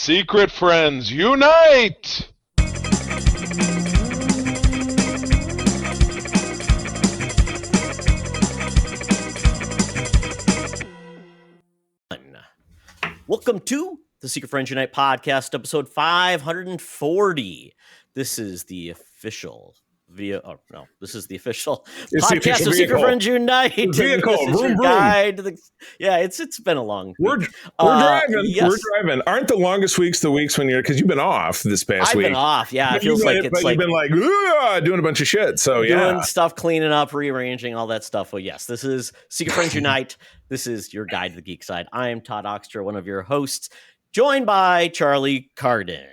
Secret friends, unite! Welcome to the Secret Friends Unite podcast, episode 540. This is the official this is the official podcast of Secret Friends Unite. Vehicle, This is your guide to the, it's been a long week. We're driving. Yes. We're driving. Aren't the longest weeks the weeks when because you've been off this past week? I've been off. Yeah, it feels like it's like you've been like doing a bunch of shit. So doing stuff, cleaning up, rearranging, all that stuff. Well, yes, this is Secret Friends Unite. This is your guide to the geek side. I am Todd Oxtra, one of your hosts, joined by Charlie Carden.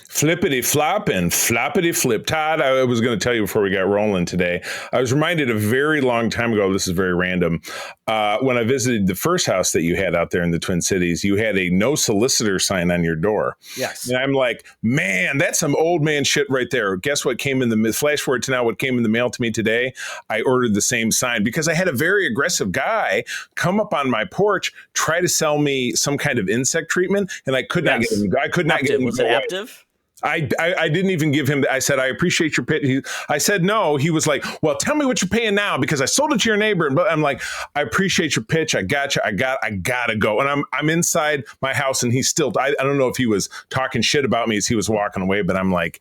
Flippity flop and floppity flip. Todd, I was going to tell you before we got rolling today, I was reminded a very long time ago, this is very random, when I visited the first house that you had out there in the Twin Cities, you had a no solicitor sign on your door. Yes. And I'm like, man, that's some old man shit right there. Guess what came in the flash forward to now what came in the mail to me today? I ordered the same sign because I had a very aggressive guy come up on my porch, try to sell me some kind of insect treatment, and I could not get him. I could not get him. Was it Aptive? I didn't even give him. I said, I appreciate your pitch. I said, no. He was like, well, tell me what you're paying now because I sold it to your neighbor. But I'm like, I appreciate your pitch. I got you. I gotta go. And I'm inside my house and he's still, I don't know if he was talking shit about me as he was walking away, but I'm like,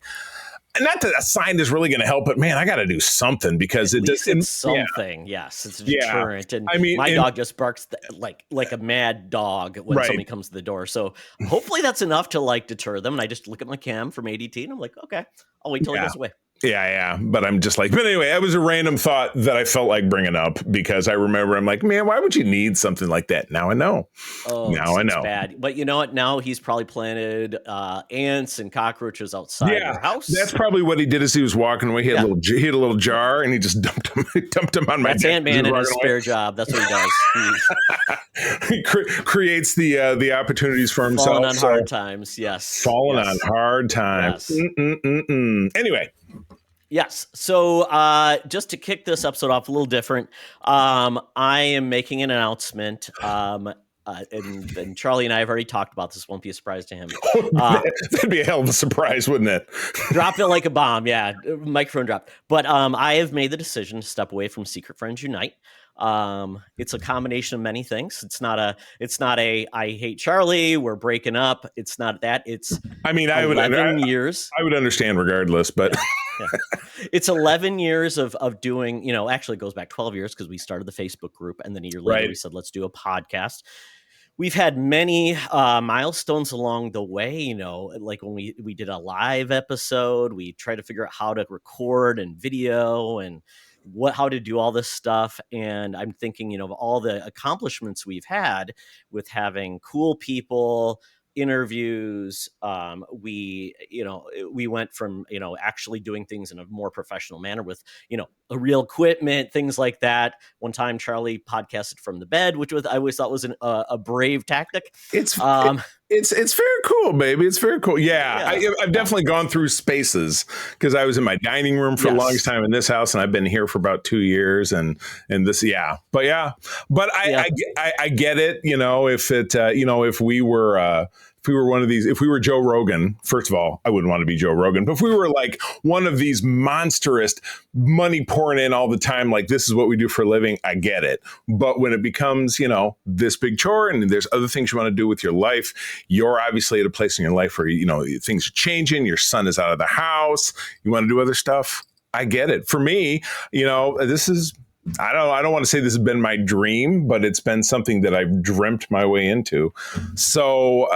not that a sign is really going to help, but man, I got to do something because it's something. Yeah. Yes, it's a deterrent. And I mean, my dog just barks like a mad dog when somebody comes to the door. So hopefully that's enough to deter them. And I just look at my cam from ADT and I'm like, okay, I'll wait till it goes away. Yeah. But I'm just like, but anyway, that was a random thought that I felt like bringing up because I remember I'm like, man, why would you need something like that? Now I know. Oh, now I know. Bad. But you know what? Now he's probably planted ants and cockroaches outside your house. That's probably what he did as he was walking away. He had a little jar and he just dumped them on my deck. That's Ant-Man in his spare job. That's what he does. He creates the opportunities for himself. Falling on hard times. Yes. Falling on hard times. Yes. Anyway. Yes. So just to kick this episode off a little different, I am making an announcement. And Charlie and I have already talked about this. Won't be a surprise to him. That'd be a hell of a surprise, wouldn't it? Drop it like a bomb. Yeah. Microphone drop. But I have made the decision to step away from Secret Friends Unite. It's a combination of many things. It's not a I hate Charlie, we're breaking up. It's not that. It's 11 years. I would understand regardless, but yeah. It's 11 years of doing, actually it goes back 12 years because we started the Facebook group and then a year later we said, let's do a podcast. We've had many milestones along the way, like when we did a live episode, we tried to figure out how to record and video and how to do all this stuff. And I'm thinking, of all the accomplishments we've had with having cool people, interviews, we went from, actually doing things in a more professional manner with, a real equipment, things like that. One time Charlie podcasted from the bed, which I always thought was a brave tactic. It's very cool, baby. It's very cool. Yeah. I've definitely gone through spaces because I was in my dining room for the longest time in this house, and I've been here for about 2 years, and this, but I get it. If we were one of these, if we were Joe Rogan, first of all, I wouldn't want to be Joe Rogan, but if we were like one of these monstrous money pouring in all the time, like this is what we do for a living, I get it. But when it becomes, this big chore and there's other things you want to do with your life, you're obviously at a place in your life where, things are changing. Your son is out of the house. You want to do other stuff. I get it. For me, this is, I don't want to say this has been my dream, but it's been something that I've dreamt my way into. So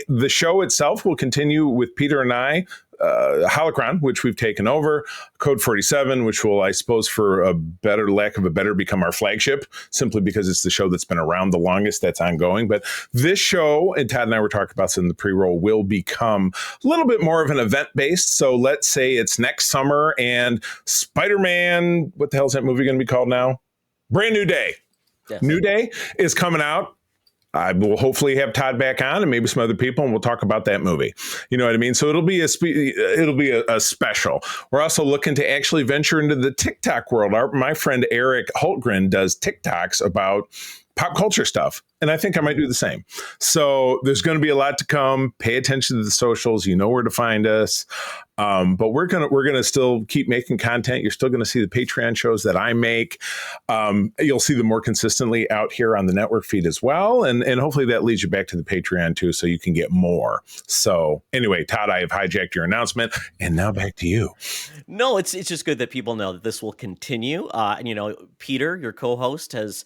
the show itself will continue with Peter and I, Holocron, which we've taken over, Code 47, which will, I suppose, for lack of a better, become our flagship, simply because it's the show that's been around the longest, that's ongoing. But this show, and Todd and I were talking about this in the pre-roll, will become a little bit more of an event-based. So let's say it's next summer and Spider-Man, what the hell is that movie going to be called now? Brand New Day. Yes. New Day is coming out. I will hopefully have Todd back on and maybe some other people, and we'll talk about that movie. You know what I mean? So it'll be a special. We're also looking to actually venture into the TikTok world. My friend Eric Hultgren does TikToks about pop culture stuff. And I think I might do the same. So there's going to be a lot to come. Pay attention to the socials. You know where to find us. But we're gonna still keep making content. You're still gonna see the Patreon shows that I make. You'll see them more consistently out here on the network feed as well, and hopefully that leads you back to the Patreon too, so you can get more. So anyway, Todd, I have hijacked your announcement, and now back to you. No, it's just good that people know that this will continue. And Peter, your co-host, has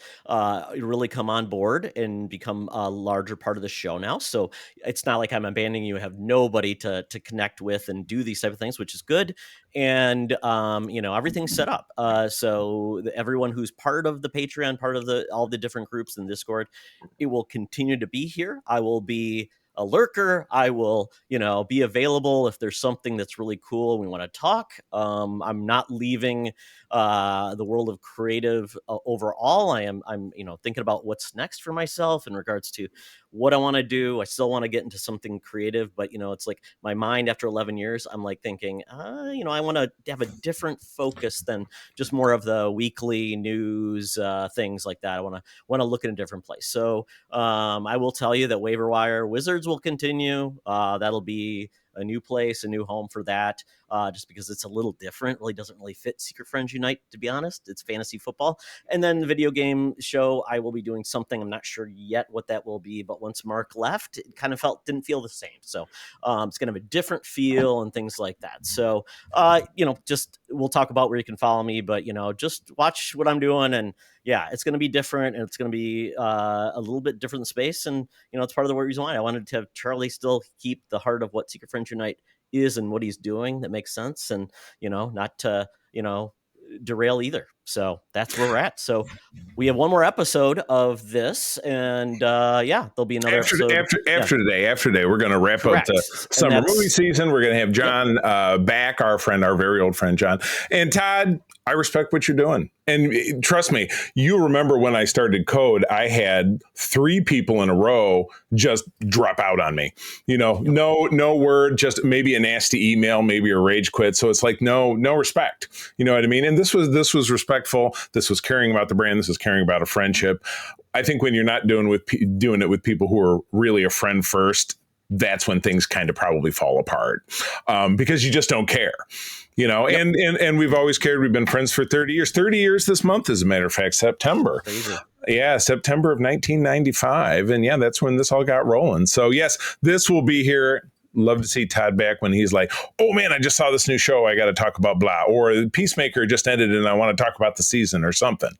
really come on board and become a larger part of the show now. So it's not like I'm abandoning you. I have nobody to connect with and do these type of things, which is good. And everything's set up. So everyone who's part of the Patreon, part of all the different groups in Discord, it will continue to be here. I will be a lurker. I will, be available if there's something that's really cool and we want to talk. I'm not leaving the world of creative overall. I'm thinking about what's next for myself in regards to what I want to do. I still want to get into something creative, but it's like my mind after 11 years, I'm like thinking, I want to have a different focus than just more of the weekly news, things like that. I want to look in a different place. So I will tell you that Waiver Wire Wizards will continue. That'll be a new place, a new home for that, just because it's a little different. Really doesn't really fit Secret Friends Unite, to be honest. It's fantasy football. And then the video game show, I will be doing something. I'm not sure yet what that will be, but once Mark left, it kind of didn't feel the same. So it's going to have a different feel and things like that. So, just we'll talk about where you can follow me, but, just watch what I'm doing. And yeah, it's going to be different, and it's going to be a little bit different in space. And, it's part of the reason why I wanted to have Charlie still keep the heart of what Secret Friends Unite is and what he's doing that makes sense, and, not to, derail either. So that's where we're at. So we have one more episode of this, and there'll be another episode after today. We're going to wrap up the summer movie season. We're going to have John back, our very old friend John. And Todd, I respect what you're doing, and trust me, you remember when I started Code, I had 3 people in a row just drop out on me. No word, just maybe a nasty email, maybe a rage quit. So it's like no respect. You know what I mean? And this was respectful. This was caring about the brand. This was caring about a friendship. I think when you're not doing it with people who are really a friend first, that's when things kind of probably fall apart, because you just don't care. Yep. And we've always cared. We've been friends for 30 years. 30 years this month, as a matter of fact, September. Crazy. Yeah, September of 1995. And yeah, that's when this all got rolling. So yes, this will be here. Love to see Todd back when he's like, oh man, I just saw this new show. I got to talk about blah. Or Peacemaker just ended and I want to talk about the season or something.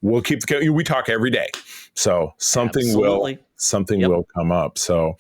We'll keep we talk every day. So something will come up. So,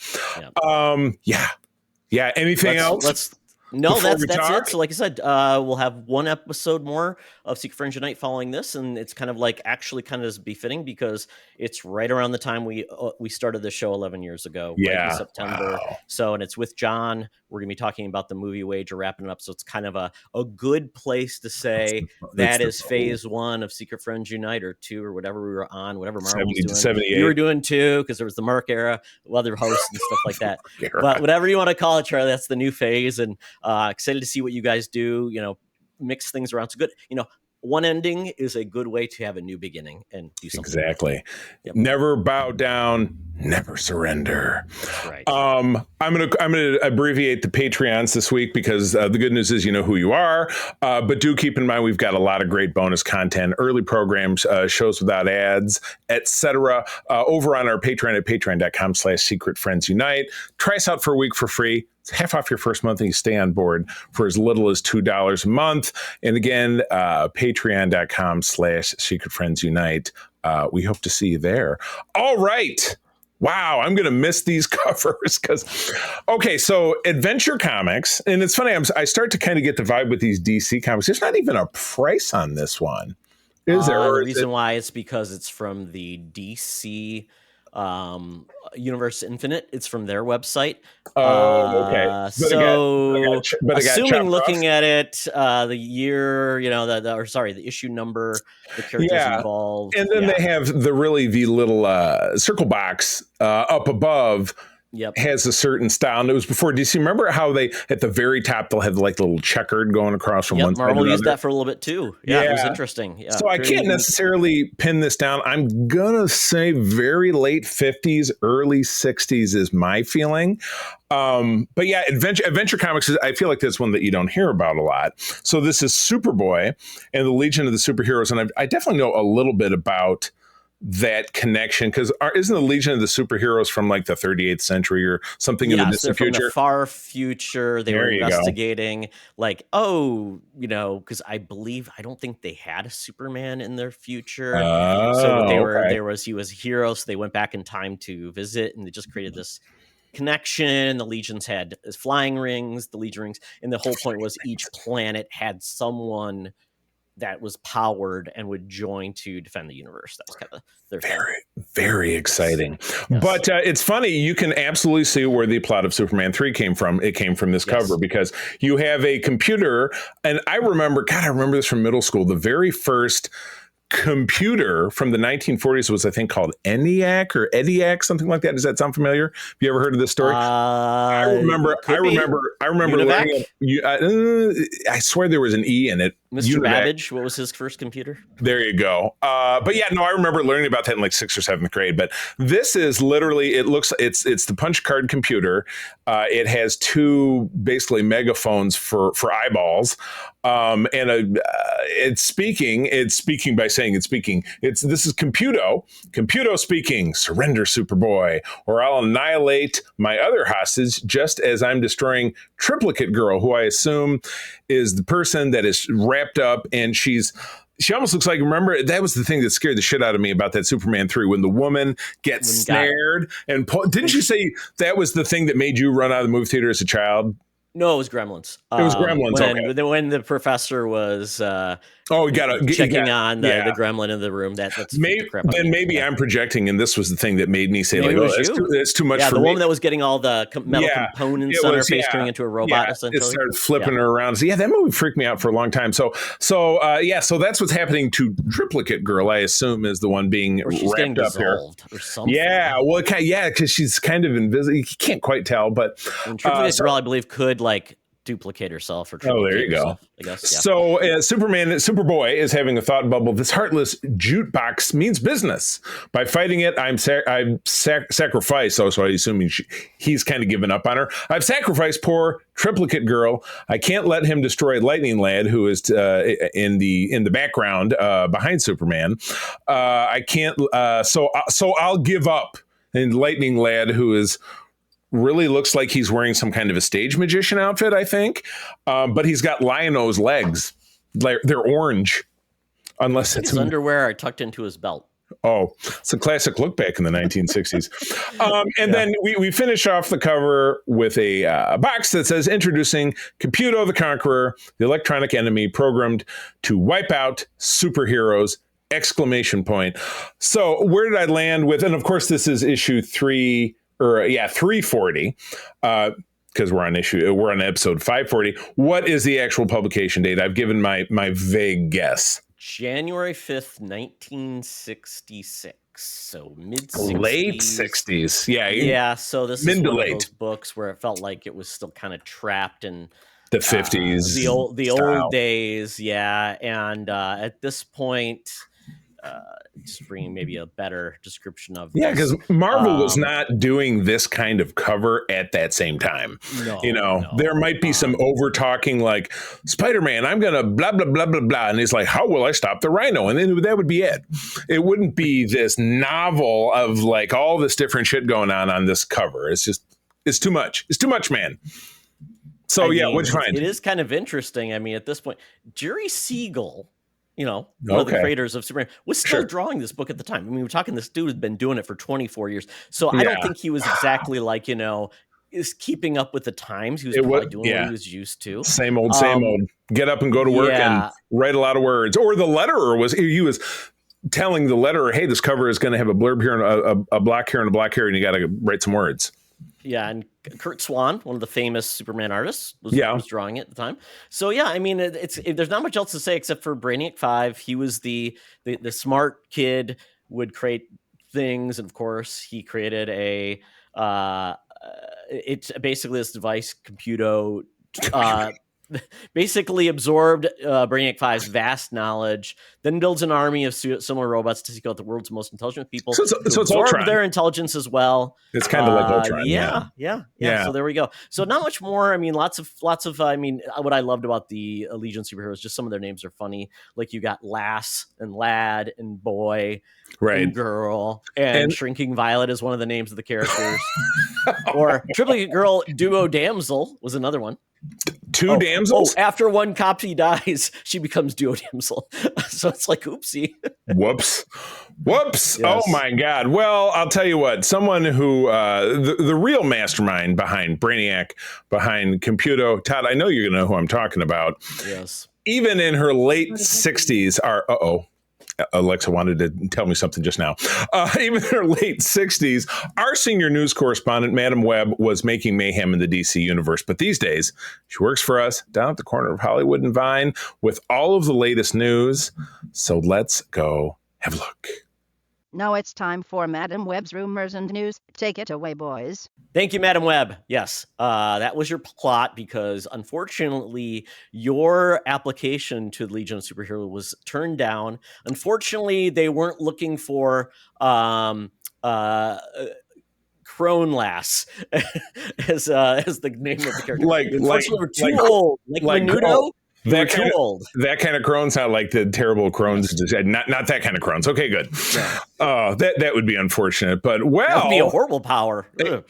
anything else? No, that's it. So like I said, we'll have one episode more of Secret Friends Unite following this, and it's kind of like actually kind of is befitting because it's right around the time we started the show 11 years ago, right in September. Wow. So, and it's with John. We're going to be talking about the movie Wager, wrapping it up. So it's kind of a good place to say that is phase 1 of Secret Friends Unite, or 2, or whatever we were on, whatever Marvel was doing. 78. You were doing 2 because there was the Mark era, other hosts and stuff like that. But whatever you want to call it, Charlie, that's the new phase. And excited to see what you guys do, mix things around. It's good. One ending is a good way to have a new beginning and do something. Exactly. Yep. Never bow down, never surrender. That's right. I'm gonna abbreviate the Patreons this week because the good news is you know who you are. But do keep in mind we've got a lot of great bonus content, early programs, shows without ads, etc. Over on our Patreon at patreon.com/secretfriendsunite. Try us out for a week for free. It's half off your first month, and you stay on board for as little as $2 a month. And again, patreon.com/secretfriendsunite. We hope to see you there. All right. Wow, I'm going to miss these covers so Adventure Comics, and it's funny, I start to kind of get the vibe with these DC comics. There's not even a price on this one. Is there? The reason why is because it's from the DC Universe Infinite. It's from their website. Oh, okay. But assuming looking at it, the year, the issue number, the characters involved. And then they have the little circle box up above has a certain style, and it was before DC. Remember how they at the very top they'll have like the little checkered going across from one side to Marvel the used other. that for a little bit too. Yeah, it was interesting. Yeah, so I can't necessarily pin this down. I'm gonna say very late 50s, early 60s is my feeling. But yeah, Adventure Comics, I feel like that's one that you don't hear about a lot. So this is Superboy and the Legion of the Superheroes, and I definitely know a little bit about that connection, because isn't the Legion of the Superheroes from like the 38th century or something in the distant they're from future? the far future. They were investigating like, because I don't think they had a Superman in their future. So he was a hero. So they went back in time to visit, and they just created this connection. The legions had flying rings, the legion rings, and the whole point was each planet had someone that was powered and would join to defend the universe. That was kind of their very exciting. Yes. But it's funny, you can absolutely see where the plot of Superman 3 came from. It came from this cover, because you have a computer, and I remember this from middle school. The very first computer from the 1940s was, I think, called ENIAC or EDIAC, something like that. Does that sound familiar? Have you ever heard of this story? I remember learning I swear there was an E in it. Mr. Babbage, what was his first computer? There you go. But yeah, no, I remember learning about that in like 6th or 7th grade. But this is literally, it's the punch card computer. It has two basically megaphones for eyeballs. It's speaking by saying it's speaking. This is Computo speaking. Surrender, Superboy, or I'll annihilate my other hostage, just as I'm destroying Triplicate Girl, who I assume is the person that is wrapped up, and she almost looks like, remember, that was the thing that scared the shit out of me about that Superman 3, when the woman gets snared and didn't you say that was the thing that made you run out of the movie theater as a child? No, it was Gremlins. It was Gremlins. When the professor was checking on the gremlin in the room. That's maybe I'm projecting, and this was the thing that made me say, it's too much for me. The woman that was getting all the metal components on her face, turning into a robot. Essentially, it started flipping her around. So that movie freaked me out for a long time. So that's what's happening to Triplicate Girl. I assume is the one being wrapped up here, or something. Yeah, well, because she's kind of invisible. You can't quite tell, but Triplicate Girl, I believe, could duplicate herself or there you go. I guess. Yeah. So Superboy is having a thought bubble. This heartless jukebox means business. By fighting it, I'm sacrificed. So I assume he's kind of given up on her. I've sacrificed poor Triplicate Girl. I can't let him destroy Lightning Lad, who is in the background behind Superman. I can't. So I'll give up. And Lightning Lad, who is really looks like he's wearing some kind of a stage magician outfit, I think. But he's got Lion-O's legs. They're orange. Unless it's his underwear are tucked into his belt. Oh, it's a classic look back in the 1960s. Then we finish off the cover with a box that says, introducing Computo the Conqueror, the electronic enemy programmed to wipe out superheroes! ! So where did I land with? And of course, this is issue 340, because we're on episode 540. What is the actual publication date? I've given my vague guess. January 5th, 1966. So mid-60s. Late 60s. Yeah, so this is one of those books where it felt like it was still kind of trapped in the 50s. The old days, yeah. And at this point, just bringing maybe a better description of this. Because Marvel was not doing this kind of cover at that same time. There might be some over talking like, Spider-Man, I'm gonna blah blah blah blah blah, and he's like, how will I stop the Rhino? And then that would be it. It wouldn't be this novel of like all this different shit going on this cover. It's too much. It's too much, man. So what'd you find? It is kind of interesting. I mean, at this point, Jerry Siegel, one of the creators of Superman, was still drawing this book at the time. I mean, we're talking, this dude had been doing it for 24 years. So I don't think he was exactly like, is keeping up with the times. He was probably doing what he was used to. Same old. Get up and go to work and write a lot of words. Or the letterer he was telling the letterer, hey, this cover is going to have a blurb here and a block here and a block here, and you got to write some words. Yeah, and Kurt Swan, one of the famous Superman artists, was drawing it at the time. So I mean, there's not much else to say except for Brainiac 5. He was the smart kid, would create things, and of course, he created a it's basically this device, Computo, basically absorbed Brainiac 5's vast knowledge, then builds an army of similar robots to seek out the world's most intelligent people. So it's absorb Ultron. Their intelligence as well. It's kind of like Ultron. Yeah. So there we go. So not much more. I mean, lots of. I mean, what I loved about the Legion superheroes, just some of their names are funny. Like you got Lass and Lad and Boy, right, and Girl, and Shrinking Violet is one of the names of the characters. Or Triplicate Girl Duo Damsel was another one. Two damsels? After one copy dies, she becomes Duo Damsel. So it's like, oopsie. Whoops. Yes. Oh, my God. Well, I'll tell you what. Someone who, the real mastermind behind Brainiac, behind Computo, Todd, I know you're going to know who I'm talking about. Yes. Even in her late 60s, Alexa wanted to tell me something just now. Even in her late 60s, our senior news correspondent, Madam Webb, was making mayhem in the DC universe. But these days, she works for us down at the corner of Hollywood and Vine with all of the latest news. So let's go have a look. Now it's time for Madam Webb's Rumors and News. Take it away, boys. Thank you, Madam Webb. Yes, that was your plot because, unfortunately, your application to the Legion of Superhero was turned down. Unfortunately, they weren't looking for Crone Lass as the name of the character. Unfortunately, we're too old. Like Menudo. That kind of Crohn's, not like the terrible Crohn's. Not that kind of Crohn's. Okay, good. Yeah. That would be unfortunate, but that would be a horrible power.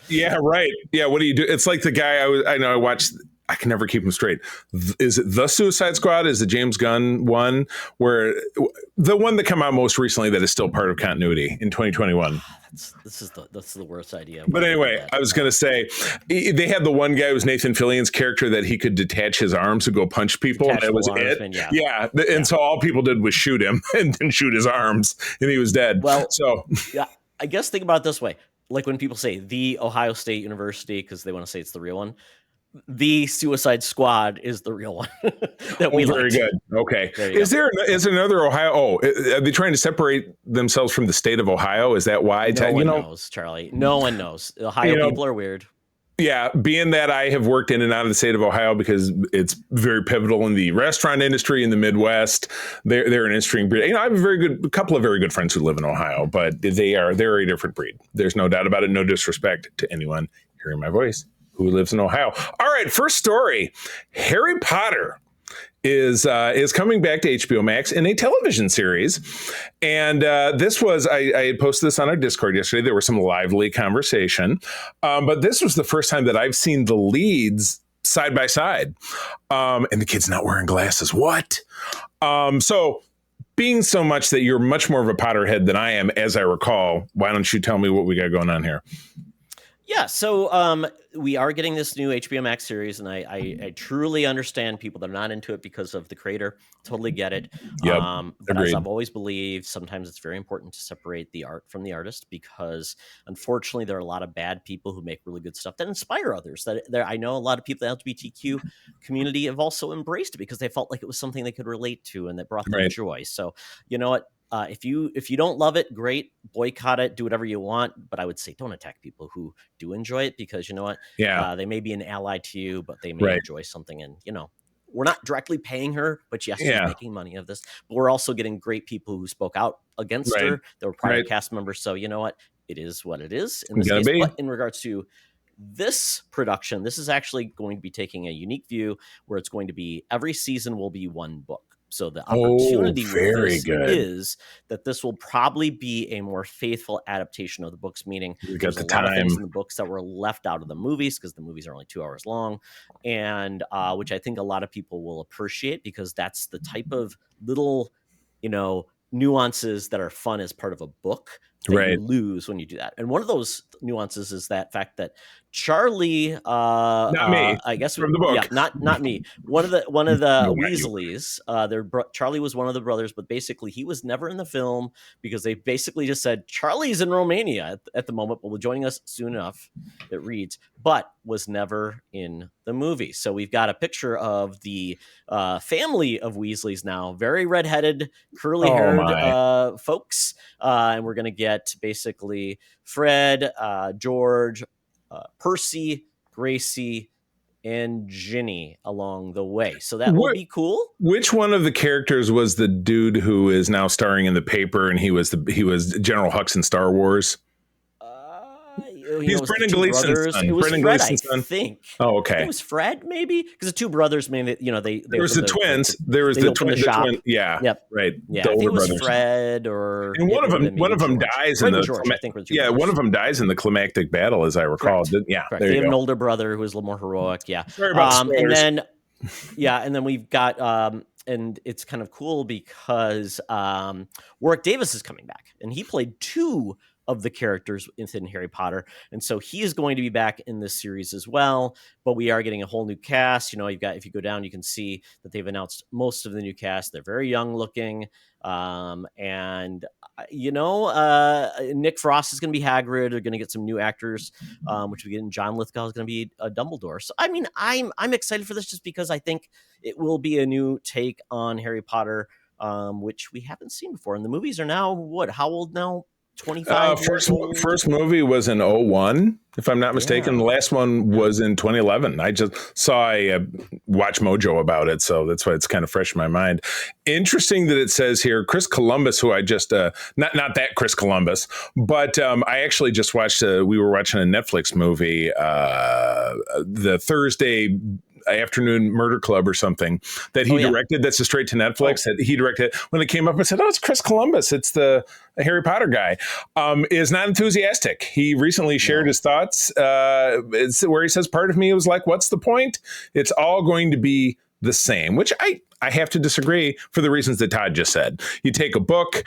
Yeah, right. Yeah, what do you do? It's like the guy I watched. I can never keep him straight. Is it The Suicide Squad? Is the James Gunn one, where the one that came out most recently that is still part of continuity in 2021? That's the worst idea. But anyway, I was going to say they had the one guy who was Nathan Fillion's character that he could detach his arms and go punch people. And that was it. And so all people did was shoot him and then shoot his arms, and he was dead. Well, I guess think about it this way: like when people say the Ohio State University because they want to say it's the real one. The Suicide Squad is the real one that we very good. Okay. Is there another Ohio? Are they trying to separate themselves from the state of Ohio? Is that why? No one knows, Charlie. No one knows. Ohio people are weird. Yeah, being that I have worked in and out of the state of Ohio because it's very pivotal in the restaurant industry in the Midwest. They're an interesting breed. I have a couple of very good friends who live in Ohio, but they're a different breed. There's no doubt about it. No disrespect to anyone hearing my voice who lives in Ohio. All right, first story. Harry Potter is coming back to HBO Max in a television series. And this was, I had posted this on our Discord yesterday. There was some lively conversation. But this was the first time that I've seen the leads side by side. And the kid's not wearing glasses. What? So being so much that you're much more of a Potterhead than I am, as I recall, why don't you tell me what we got going on here? Yeah, so we are getting this new HBO Max series, and I truly understand people that are not into it because of the creator. Totally get it. Yep, but as I've always believed, sometimes it's very important to separate the art from the artist because, unfortunately, there are a lot of bad people who make really good stuff that inspire others. I know a lot of people in the LGBTQ community have also embraced it because they felt like it was something they could relate to and that brought them joy. So, you know what? If you don't love it, great, boycott it, do whatever you want. But I would say don't attack people who do enjoy it because you know what? Yeah, they may be an ally to you, but they may enjoy something. And we're not directly paying her, but yes, she's making money of this. But we're also getting great people who spoke out against her. There were prior cast members, so you know what? It is what it is in this case. But in regards to this production, this is actually going to be taking a unique view where it's going to be every season will be one book. So the opportunity with this is that this will probably be a more faithful adaptation of the books, meaning there's a lot of things in the books that were left out of the movies because the movies are only 2 hours long, and which I think a lot of people will appreciate because that's the type of little, nuances that are fun as part of a book that you lose when you do that. And one of those nuances is that fact that Charlie, not me, I guess from the book, not me. One of the Weasleys, Charlie was one of the brothers, but basically he was never in the film because they basically just said Charlie's in Romania at the moment, but will joining us soon enough. It reads, but was never in the movie. So we've got a picture of the family of Weasleys now, very redheaded, curly-haired folks, and we're gonna get basically Fred, George, Percy, Gracie, and Ginny along the way. So that will be cool. Which one of the characters was the dude who is now starring in the paper, and he was General Hux in Star Wars? He's Brendan Gleeson's son. It was Brendan Fred, Gleeson's son. I think. Oh, okay. It was Fred, maybe, because the two brothers. They there was the twins. There was the twin. Yeah. Yep. Right. Yeah. The I think it was brothers. Fred or. And one of them dies in the. George, I think were the two brothers. One of them dies in the climactic battle, as I recall. Correct. Yeah. Correct. They have an older brother who is a little more heroic. Yeah. Sorry about spoilers. And then we've got and it's kind of cool because Warwick Davis is coming back, and he played two of the characters within Harry Potter, and so he is going to be back in this series as well. But we are getting a whole new cast. If you go down, you can see that they've announced most of the new cast. They're very young looking, and Nick Frost is going to be Hagrid. They're going to get some new actors, which we get. John Lithgow is going to be a Dumbledore. So I'm excited for this just because I think it will be a new take on Harry Potter, which we haven't seen before. And the movies are now how old now? 25 years old. First movie was in 2001, if I'm not mistaken. The last one was in 2011. I just saw a Watch Mojo about it, so that's why it's kind of fresh in my mind. Interesting that it says here, Chris Columbus, who I just not that Chris Columbus, but I actually just watched. We were watching a Netflix movie, the Thursday Afternoon Murder Club or something that he directed. That's a straight to Netflix that he directed. When it came up, I said, "Oh, it's Chris Columbus. It's the Harry Potter guy." Is not enthusiastic. He recently shared his thoughts. It's where he says, "Part of me was like, what's the point? It's all going to be the same," which I have to disagree for the reasons that Todd just said. You take a book,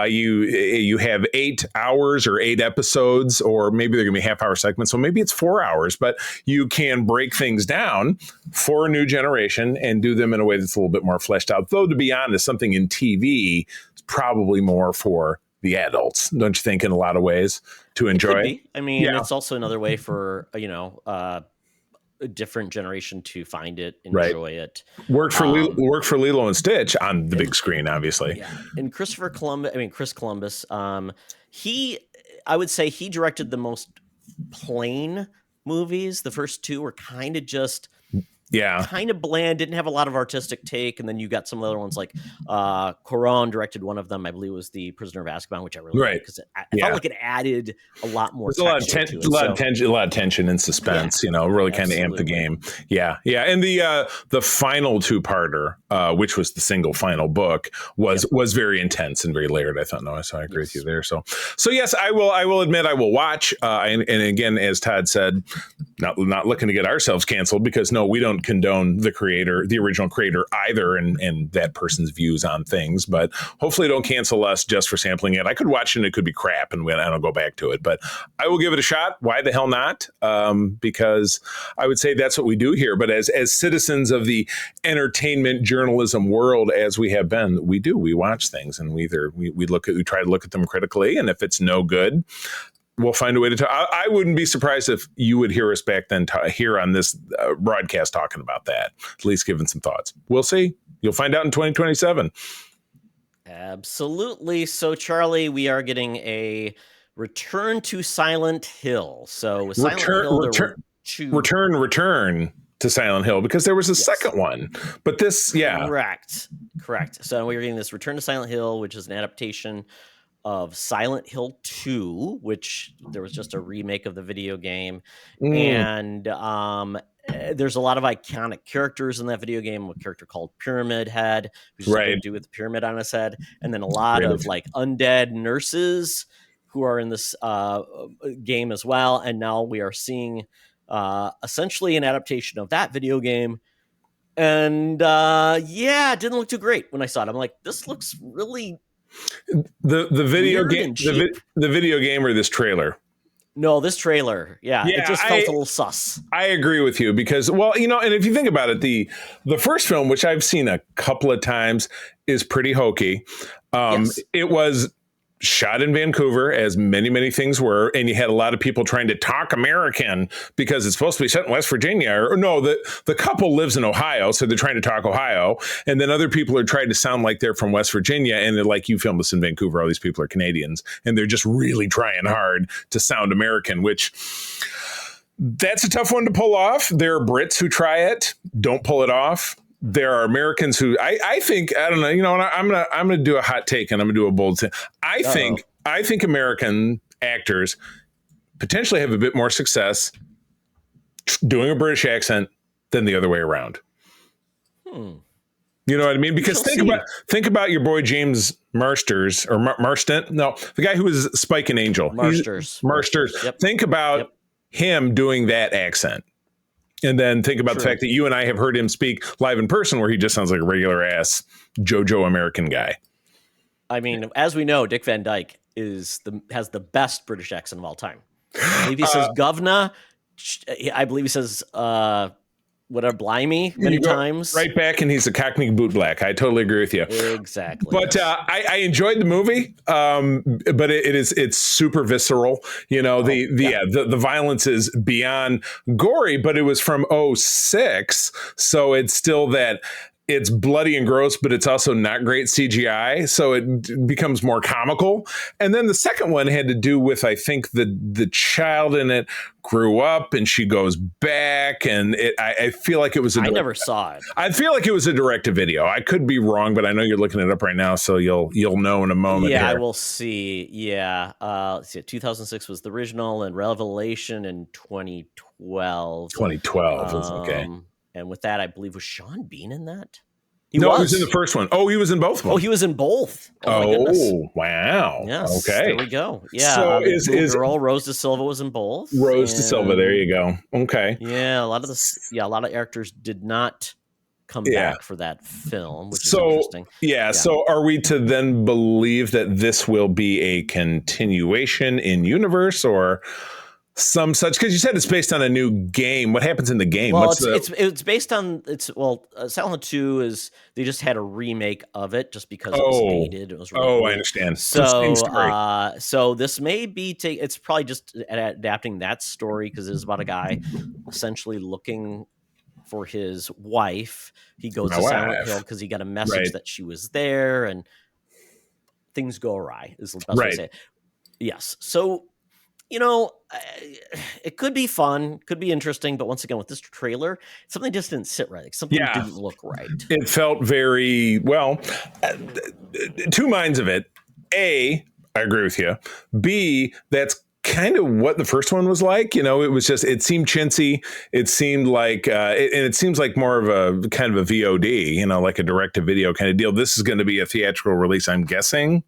you have 8 hours or 8 episodes, or maybe they're going to be half-hour segments, so maybe it's 4 hours, but you can break things down for a new generation and do them in a way that's a little bit more fleshed out. Though, to be honest, something in TV is probably more for the adults, don't you think, in a lot of ways, to enjoy it? It's also another way for, a different generation to find it, enjoy it. Worked for Lilo and Stitch on the big screen, obviously. Yeah. And Chris Columbus, I would say he directed the most plain movies. The first two were kind of just kind of bland, didn't have a lot of artistic take. And then you got some other ones like Cuarón directed one of them, I believe it was The Prisoner of Azkaban, which I really liked because it felt like it added a lot more texture to it. A lot of tension and suspense, really kind of amped the game. Yeah. And the final two-parter, which was the single final book, was very intense and very layered, I thought. So I agree with you there. So yes, I will admit I will watch. And again, as Todd said, not looking to get ourselves canceled, because we don't condone the original creator either, and that person's views on things, but hopefully don't cancel us just for sampling it. I could watch it and it could be crap and I don't go back to it, but I will give it a shot. Why the hell not? Because I would say that's what we do here. But as citizens of the entertainment journalism world, as we have been, we watch things, and we try to look at them critically. And if it's no good, we'll find a way to talk. I wouldn't be surprised if you would hear us back then here on this broadcast talking about that, at least giving some thoughts. We'll see. You'll find out in 2027. Absolutely. So, Charlie, we are getting a return to Silent Hill. So, return to Silent Hill, because there was a second one, but this, correct. So we are getting this Return to Silent Hill, which is an adaptation of Silent Hill 2, which there was just a remake of the video game. And there's a lot of iconic characters in that video game. A character called Pyramid Head, who's something to do with the pyramid on his head. And then a lot of undead nurses who are in this game as well. And now we are seeing essentially an adaptation of that video game. And it didn't look too great when I saw it. I'm like, this looks really... The video game, the video game, or this trailer? No, this trailer. It just felt a little sus. I agree with you because, and if you think about it, the first film, which I've seen a couple of times, is pretty hokey. It was shot in Vancouver, as many things were, and you had a lot of people trying to talk American because it's supposed to be set in West Virginia. Or no, the couple lives in Ohio, so they're trying to talk Ohio, and then other people are trying to sound like they're from West Virginia, and they're like, you filmed this in Vancouver, all these people are Canadians, and they're just really trying hard to sound American, which... That's a tough one to pull off. There are Brits who try it, don't pull it off. There are Americans who I think, I don't know, you know, I'm gonna do a hot take and I'm gonna do a bold thing. I think American actors potentially have a bit more success doing a British accent than the other way around. You know what I mean? Because think about your boy James Marsters or Marston. No, the guy who was Spike and Angel. Marsters. Yep. Think about him doing that accent. And then think about the fact that you and I have heard him speak live in person where he just sounds like a regular ass JoJo American guy. I mean, as we know, Dick Van Dyke has the best British accent of all time. I believe he says governor. I believe he says whatever, blimey, many times. Right back, and he's a Cockney bootblack. I totally agree with you. Exactly. But I enjoyed the movie, but it's super visceral. You know, the violence is beyond gory, but it was from '06, so it's still that. It's bloody and gross, but it's also not great CGI, so it becomes more comical. And then the second one had to do with, I think, the child in it grew up and she goes back, and I feel like it was. I never saw it. I feel like it was a direct-to-video. I could be wrong, but I know you're looking it up right now, so you'll know in a moment. Yeah, here. I will see. Yeah, let's see. 2006 was the original, and Revelation in 2012. 2012 was okay. And with that, I believe, was Sean Bean in that? He was in the first one. Oh, he was in both of them. Oh, he was in both. Oh, wow. Yes. Okay. There we go. Yeah. So girl Rose De Silva was in both. Rose De Silva. There you go. Okay. Yeah, a lot of actors did not come back for that film, which is interesting. Yeah. So are we to then believe that this will be a continuation in universe or some such, because you said it's based on a new game. What happens in the game? Well, it's based on Silent Hill 2 is they just had a remake of it just because it was dated. It was really I understand. So this may be it's probably just adapting that story because it is about a guy essentially looking for his wife. He goes to Silent Hill because he got a message that she was there, and things go awry. Is the best way to say it. Yes. So. You know, it could be fun, could be interesting, but once again, with this trailer, something just didn't sit right. Something didn't look right. It felt very, two minds of it. A, I agree with you. B, that's kind of what the first one was like. You know, it seemed chintzy. It seemed like, and it seems like more of a kind of a VOD, you know, like a direct-to-video kind of deal. This is going to be a theatrical release, I'm guessing.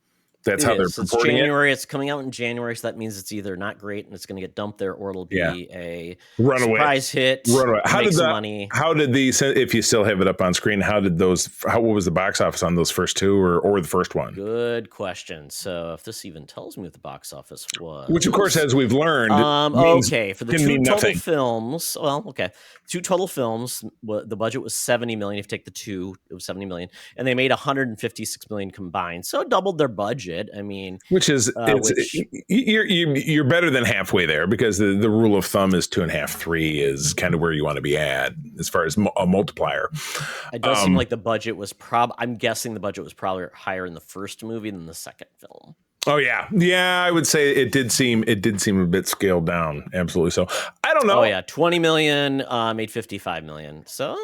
That's how they're purporting it. January. It's coming out in January, so that means it's either not great and it's going to get dumped there, or it'll be a surprise hit. Runaway. Money. How did these? If you still have it up on screen, what was the box office on those first two, or the first one? Good question. So if this even tells me what the box office was, which of course, as we've learned, for the two total films. Well, okay, two total films. The budget was $70 million. If you take the two, it was $70 million, and they made $156 million combined. So it doubled their budget. I mean, you're better than halfway there, because the rule of thumb is 2.5, 3 is kind of where you want to be at as far as a multiplier. It does seem like the budget was I'm guessing the budget was probably higher in the first movie than the second film. Oh yeah. I would say it did seem a bit scaled down. Absolutely. So I don't know. Oh yeah, 20 million made 55 million. So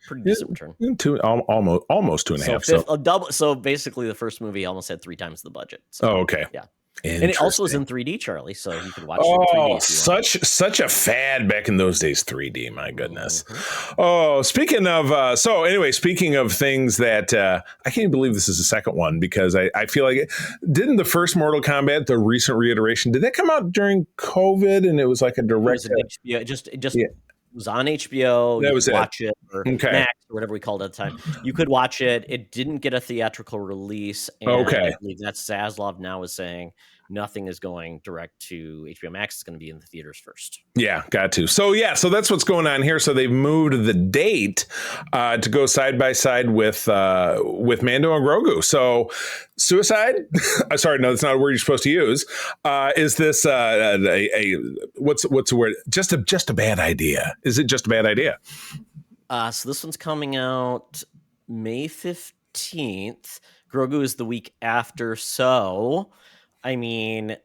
pretty decent return. Almost 2.5. So a double. So basically, the first movie almost had 3 times the budget. So, okay. Yeah. And it also was in 3D, Charlie, so you could watch it in 3D. Such a fad back in those days, 3D, my goodness. Mm-hmm. Oh, speaking of things that I can't even believe this is the second one, because I feel like didn't the first Mortal Kombat, the recent reiteration, did that come out during COVID and it was like a direct? It just was on HBO. That was it. Watch it, or Max, or whatever we called it at the time. You could watch it. It didn't get a theatrical release. And I believe that's Zaslav now is saying nothing is going direct to HBO Max. It's going to be in the theaters first. Yeah, got to. So that's what's going on here. So they've moved the date to go side by side with Mando and Grogu. So suicide? Sorry, no, that's not a word you're supposed to use. Is this what's the word? Just a bad idea? Is it just a bad idea? So this one's coming out May 15th. Grogu is the week after. So, I mean,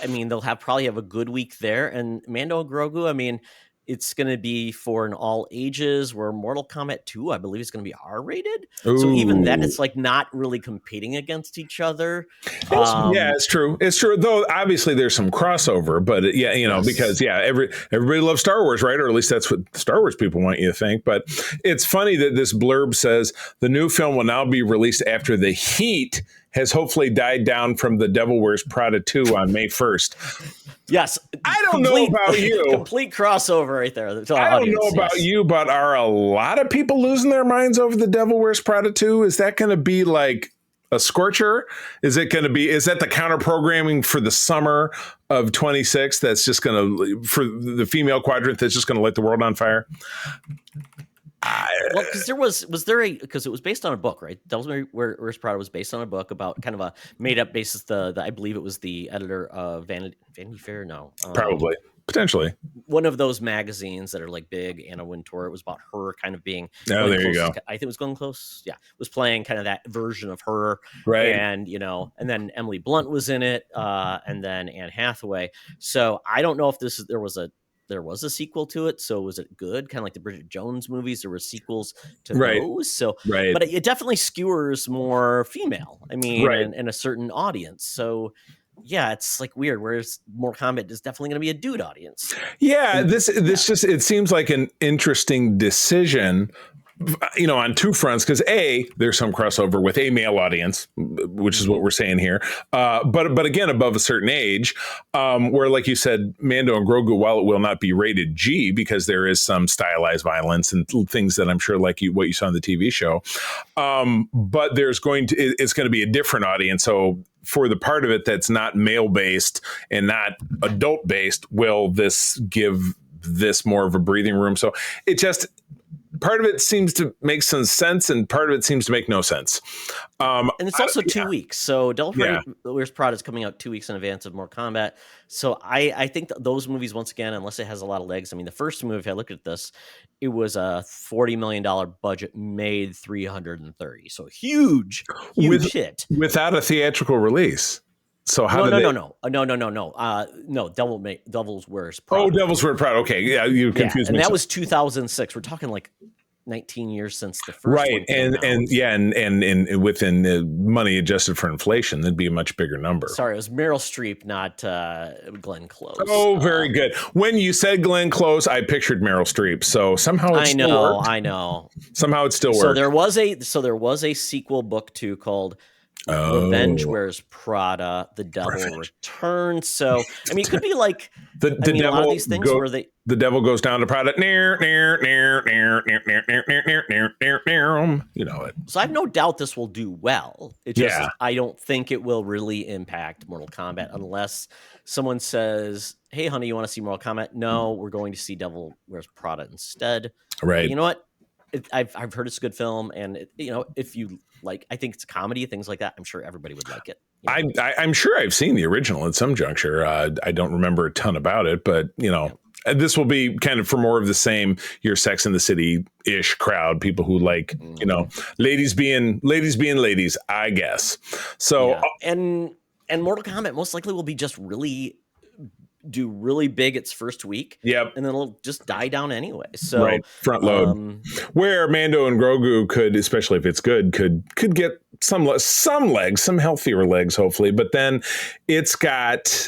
I mean, they'll probably have a good week there. And Mando and Grogu, I mean, it's going to be for an all ages, where Mortal Kombat 2, I believe, is going to be R-rated. So even then, it's like not really competing against each other. Yeah, it's true. It's true. Though obviously there's some crossover, but because everybody loves Star Wars, right? Or at least that's what Star Wars people want you to think. But it's funny that this blurb says the new film will now be released after the heat has hopefully died down from The Devil Wears Prada 2 on May 1st. Yes. I don't know about you. Complete crossover right there. I don't know about you, but are a lot of people losing their minds over The Devil Wears Prada 2? Is that going to be like a scorcher? Is that the counter programming for the summer of 26 that's just going to, for the female quadrant, that's just going to light the world on fire? Well, because because it was based on a book, right? Devil Wears Prada was based on a book about kind of a made up basis. I believe it was the editor of Vanity Fair. No, probably, potentially one of those magazines that are like big. Anna Wintour. It was about her kind of being. Oh, there you go. I think it was Glenn Close. Yeah, was playing kind of that version of her, right? And and then Emily Blunt was in it, and then Anne Hathaway. So I don't know if there was a sequel to it. So was it good? Kind of like the Bridget Jones movies. There were sequels to those. So, but it definitely skewers more female. I mean, and a certain audience. So yeah, it's like weird. Whereas Mortal Kombat is definitely going to be a dude audience. Yeah. It seems like an interesting decision, on two fronts, because there's some crossover with a male audience, which is what we're saying here. But again, above a certain age, where, like you said, Mando and Grogu, while it will not be rated G, because there is some stylized violence and things that I'm sure, like what you saw on the TV show, but it's going to be a different audience. So for the part of it that's not male based and not adult based, will this give this more of a breathing room? So it just, part of it seems to make some sense, and part of it seems to make no sense. And it's also 2 weeks. So Devil Wears Prada is coming out 2 weeks in advance of Mortal Kombat. So I think that those movies, once again, unless it has a lot of legs. I mean, the first movie, if I look at this, it was a $40 million budget, made 330. So huge hit. Without a theatrical release. So how No. Devil's Wears Prada. Oh, Devil's Wears Prada. Okay, yeah, you confused me. And that was 2006. We're talking like 19 years since the first one came out. and within money adjusted for inflation, that'd be a much bigger number. Sorry, it was Meryl Streep, not Glenn Close. Oh, very good. When you said Glenn Close, I pictured Meryl Streep. So somehow it still worked. I know. Somehow it still worked. So there was a sequel book too called Revenge Wears Prada, The Devil Returns. So I mean, it could be like the devil, a lot of these things where the devil goes down to Prada. You know it. So I have no doubt this will do well. It just I don't think it will really impact Mortal Kombat unless someone says, "Hey, honey, you want to see Mortal Kombat?" No, we're going to see Devil Wears Prada instead. Right. But you know what? I've heard it's a good film, and if you like, I think it's a comedy, things like that. I'm sure everybody would like it. I'm sure I've seen the original at some juncture. I don't remember a ton about it, but this will be kind of for more of the same, your Sex and the City-ish crowd, people who like, ladies being ladies, I guess. So and Mortal Kombat most likely will be just do really big its first week. Yep. And then it'll just die down anyway. So front load. Where Mando and Grogu could, especially if it's good, could get some legs, some healthier legs, hopefully. But then it's got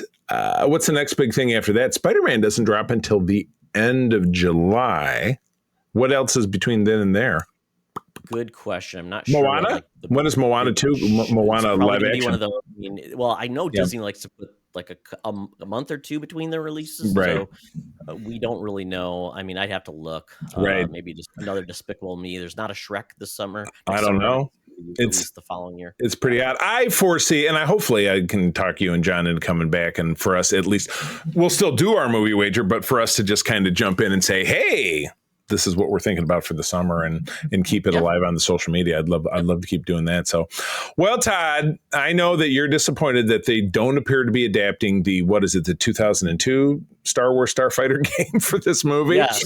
what's the next big thing after that? Spider-Man doesn't drop until the end of July. What else is between then and there? Good question. I'm not sure. Moana? When is Moana 2? Moana live action? One of those, I know Disney likes to put like a month or two between their releases. Right. So we don't really know. I mean, I'd have to look. Right. Maybe just another Despicable Me. There's not a Shrek this summer. I don't know. It's the following year. It's pretty odd. I foresee, and hopefully I can talk you and John into coming back, and for us at least, we'll still do our movie wager, but for us to just kind of jump in and say, hey, this is what we're thinking about for the summer, and keep it alive on the social media. I'd love to keep doing that. So, well, Todd, I know that you're disappointed that they don't appear to be adapting the 2002 Star Wars Starfighter game for this movie. Yes.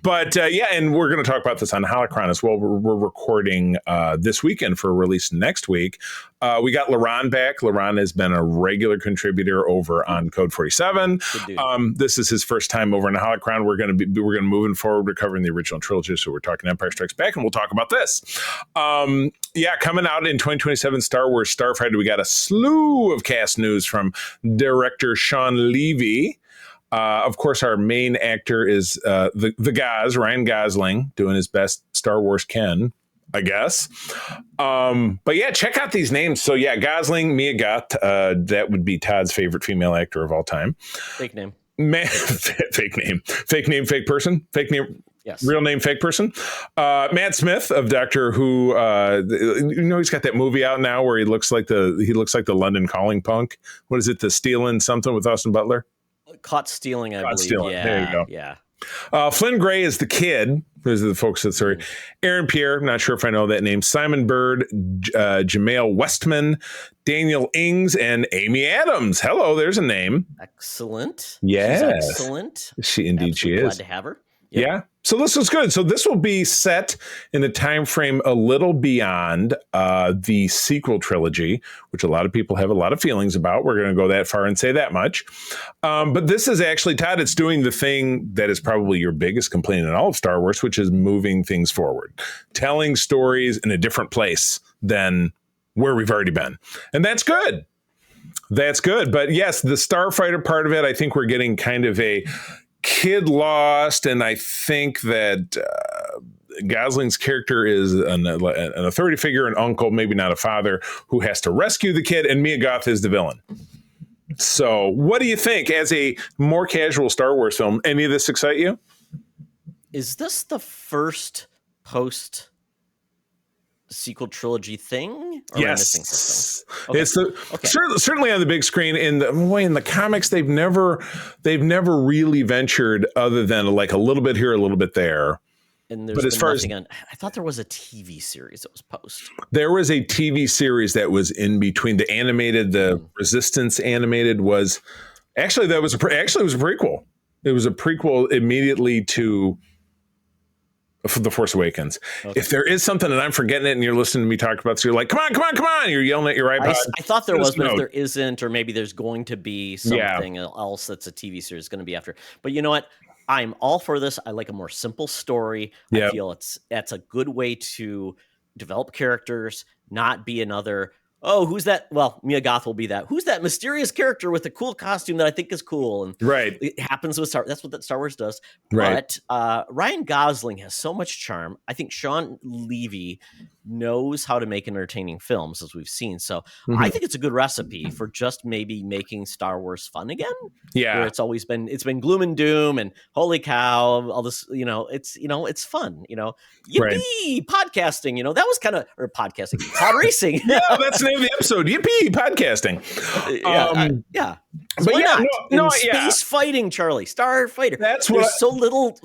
But and we're going to talk about this on Holocron as well. We're recording this weekend for a release next week. We got Laron back. Laron has been a regular contributor over on Code 47. This is his first time over in Holocron. We're going to moving forward. We're covering the original trilogy, so we're talking Empire Strikes Back, and we'll talk about this. Coming out in 2027, Star Wars Starfighter. We got a slew of cast news from director Sean Levy. Of course, our main actor is the Gaz, Ryan Gosling, doing his best Star Wars Ken, I guess. But yeah, check out these names. So yeah, Gosling, Mia Goth, that would be Todd's favorite female actor of all time. Fake name. Fake name, fake person, fake name. Yes. Real name, fake person. Matt Smith of Doctor Who. He's got that movie out now where he looks like the London Calling punk. What is it? The Stealing something with Austin Butler. Caught stealing, I believe. Stealing. Yeah, there you go. Yeah. Flynn Gray is the kid. Those are the folks that sorry. Aaron Pierre, not sure if I know that name. Simon Bird, Jamail Westman, Daniel Ings, and Amy Adams. Hello, there's a name. Excellent. Yes. She's excellent. She indeed Absolutely she is. Glad to have her. Yep. Yeah. So this was good. So this will be set in a time frame a little beyond the sequel trilogy, which a lot of people have a lot of feelings about. We're going to go that far and say that much. But this is actually, Todd, it's doing the thing that is probably your biggest complaint in all of Star Wars, which is moving things forward, telling stories in a different place than where we've already been. And that's good. That's good. But yes, the Starfighter part of it, I think we're getting kind of a kid lost, and I think that Gosling's character is an authority figure, an uncle, maybe not a father, who has to rescue the kid, and Mia Goth is the villain. So what do you think as a more casual Star Wars film? Any of this excite you? Is this the first post sequel trilogy thing? Or Yes. Okay. It's certainly on the big screen. In the comics, they've never really ventured other than like a little bit here, a little bit there. And there's been nothing on. I thought there was a TV series that was post. There was a TV series that was in between. The animated, the Resistance animated was actually it was a prequel. It was a prequel immediately to The Force Awakens. Okay. If there is something and I'm forgetting it and you're listening to me talk about this, you're like, come on. You're yelling at your iPod. I thought there was, but if there isn't, or maybe there's going to be something else that's a TV series going to be after. But you know what? I'm all for this. I like a more simple story. Yep. I feel that's a good way to develop characters, not be another, oh, who's that? Well, Mia Goth will be that. Who's that mysterious character with a cool costume that I think is cool? And right. It happens with that's what Star Wars does. Right. But Ryan Gosling has so much charm. I think Sean Levy knows how to make entertaining films, as we've seen. So I think it's a good recipe for just maybe making Star Wars fun again. Yeah. Where it's been gloom and doom and holy cow, all this, it's fun, yippee, right. Podcasting, that was kind of, or podcasting, pod racing. Yeah, that's the name of the episode. Yippee, podcasting. Yeah. So but why not? Space fighting, Charlie, Starfighter. There's so little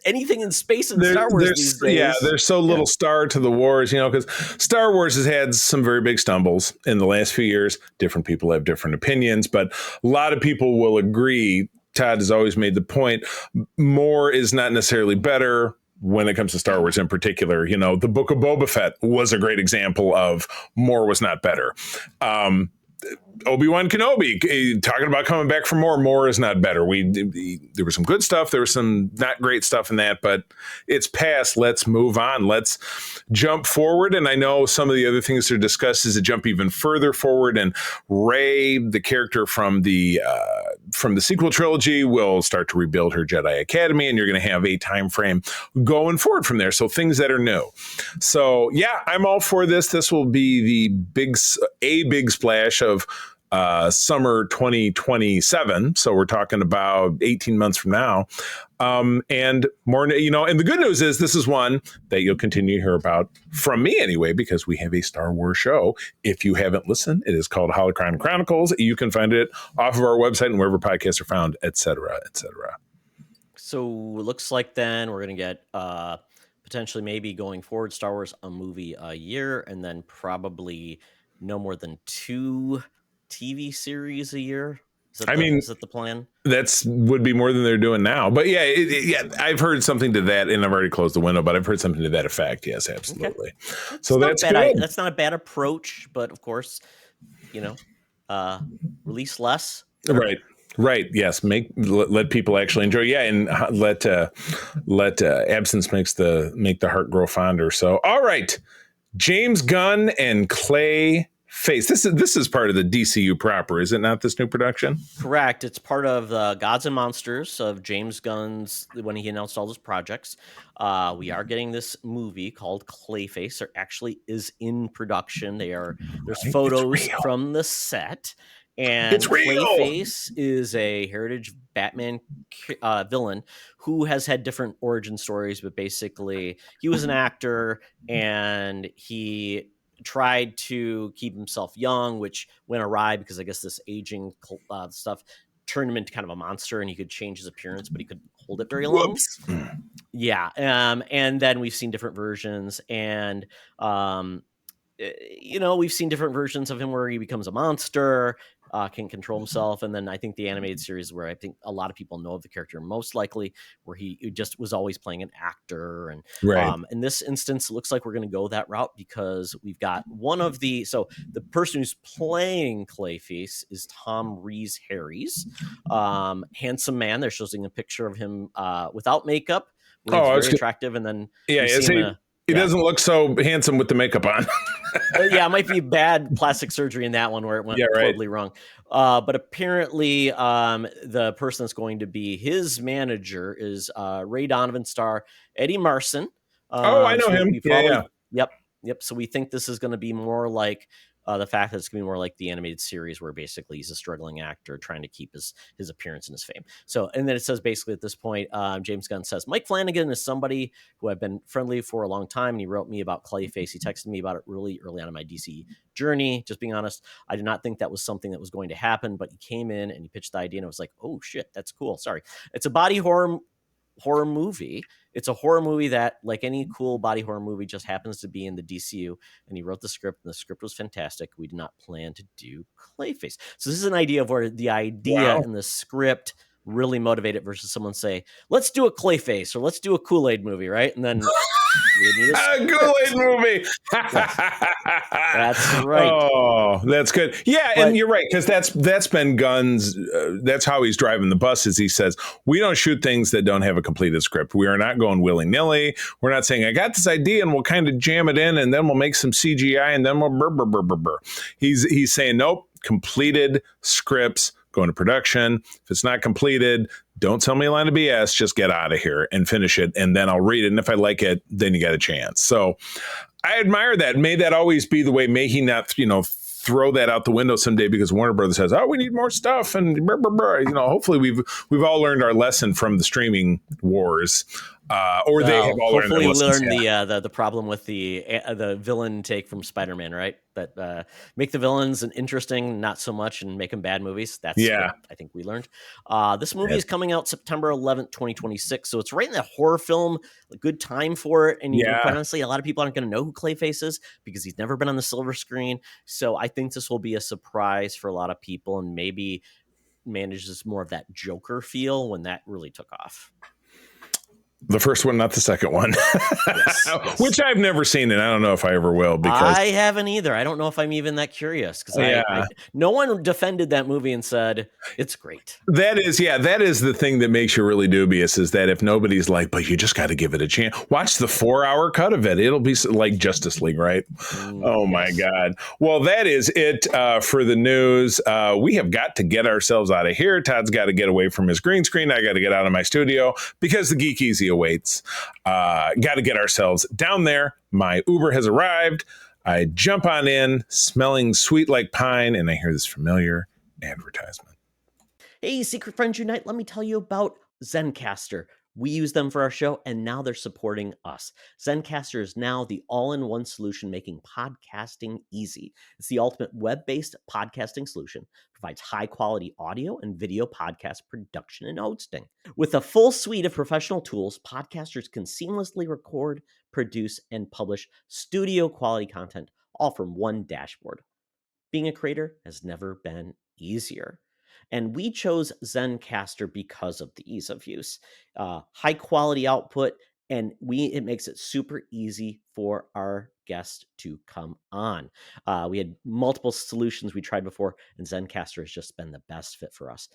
anything in space in Star Wars these days. Yeah, there's so little star to the wars, because Star Wars has had some very big stumbles in the last few years. Different people have different opinions, but a lot of people will agree. Todd has always made the point, more is not necessarily better when it comes to Star Wars in particular. The Book of Boba Fett was a great example of more was not better. Obi-Wan Kenobi talking about coming back for more is not better. There was some good stuff, there was some not great stuff in that, but it's past. Let's move on, let's jump forward. And I know some of the other things that are discussed is to jump even further forward, and Rey, the character from the sequel trilogy, will start to rebuild her Jedi Academy, and you're going to have a time frame going forward from there, so things that are new. So yeah, I'm all for this. This will be a big splash of summer 2027. So we're talking about 18 months from now. And more, and the good news is this is one that you'll continue to hear about from me anyway, because we have a Star Wars show. If you haven't listened, it is called Holocron Chronicles. You can find it off of our website and wherever podcasts are found, et cetera, et cetera. So it looks like then we're going to get, potentially maybe going forward, Star Wars, a movie a year, and then probably no more than 2 TV series a year, Is that the plan? That's would be more than they're doing now. But yeah, I've heard something to that, and I've already closed the window, but I've heard something to that effect. Yes, absolutely. Okay. So that's good. That's not a bad approach, but of course, release less. Right. Yes. Let people actually enjoy. Yeah, and let absence make the heart grow fonder. So, all right, James Gunn and Clay Face. This is part of the DCU proper, is it not? This new production. Correct. It's part of the Gods and Monsters of James Gunn's when he announced all his projects. We are getting this movie called Clayface. It actually is in production. There's photos from the set. And Clayface is a heritage Batman villain who has had different origin stories, but basically he was an actor and he tried to keep himself young, which went awry because I guess this aging stuff turned him into kind of a monster, and he could change his appearance, but he couldn't hold it very long. Whoops. Yeah. And then we've seen different versions, and we've seen different versions of him where he becomes a monster, can control himself. And then I think the animated series where I think a lot of people know of the character most likely, where he just was always playing an actor. And in this instance, it looks like we're going to go that route because we've got so the person who's playing Clayface is Tom Rees Harries, handsome man. They're showing a picture of him without makeup. He's very attractive. And then he doesn't look so handsome with the makeup on. It might be bad plastic surgery in that one where it went totally wrong. But apparently, the person that's going to be his manager is Ray Donovan star Eddie Marsan. I know him. Yep. So we think this is going to be more like the fact that it's going to be more like the animated series where basically he's a struggling actor trying to keep his appearance and his fame. So, and then it says basically at this point, James Gunn says, Mike Flanagan is somebody who I've been friendly for a long time. And he wrote me about Clayface. He texted me about it really early on in my DC journey. Just being honest, I did not think that was something that was going to happen, but he came in and he pitched the idea and I was like, oh shit, that's cool. Sorry. It's a body horror movie. It's a horror movie that, like any cool body horror movie, just happens to be in the DCU. And he wrote the script, and the script was fantastic. We did not plan to do Clayface. So this is an idea of where the idea and the script really motivated versus someone say, let's do a Clayface or let's do a Kool-Aid movie, right? And then a Kool-Aid movie. That's right. Oh, that's good. Yeah, and you're right, because that's been Gunn's. That's how he's driving the bus. Is he says we don't shoot things that don't have a completed script. We are not going willy-nilly. We're not saying I got this idea and we'll kind of jam it in and then we'll make some CGI and then we'll burr, burr, burr, burr, burr. He's saying nope, completed scripts. Go into production. If it's not completed, don't tell me a line of BS. Just get out of here and finish it, and then I'll read it. And if I like it, then you got a chance. So I admire that. May that always be the way. May he not, throw that out the window someday because Warner Brothers says, "Oh, we need more stuff." And hopefully we've all learned our lesson from the streaming wars. They have all learned their lessons. Hopefully we learned the problem with the villain take from Spider-Man, right? That make the villains interesting, not so much, and make them bad movies. That's what I think we learned. This movie is coming out September 11th, 2026. So it's right in that horror film, a good time for it. And quite honestly, a lot of people aren't going to know who Clayface is because he's never been on the silver screen. So I think this will be a surprise for a lot of people and maybe manages more of that Joker feel when that really took off. The first one, not the second one, yes. Which I've never seen, and I don't know if I ever will. Because I haven't either. I don't know if I'm even that curious because no one defended that movie and said it's great. That is the thing that makes you really dubious is that if nobody's like, but you just got to give it a chance. Watch the 4-hour cut of it. It'll be like Justice League, right? My God. Well, that is it for the news. We have got to get ourselves out of here. Todd's got to get away from his green screen. I got to get out of my studio because the Geek Easy awaits. Got to get ourselves down there. My Uber has arrived. I jump on in, smelling sweet like pine, and I hear this familiar advertisement. Hey, Secret Friends Unite, let me tell you about Zencastr. We use them for our show, and now they're supporting us. Zencastr is now the all-in-one solution making podcasting easy. It's the ultimate web-based podcasting solution. Provides high-quality audio and video podcast production and hosting. With a full suite of professional tools, podcasters can seamlessly record, produce, and publish studio-quality content, all from one dashboard. Being a creator has never been easier. And we chose Zencastr because of the ease of use, high quality output, and it makes it super easy for our guests to come on. We had multiple solutions we tried before, and Zencastr has just been the best fit for us.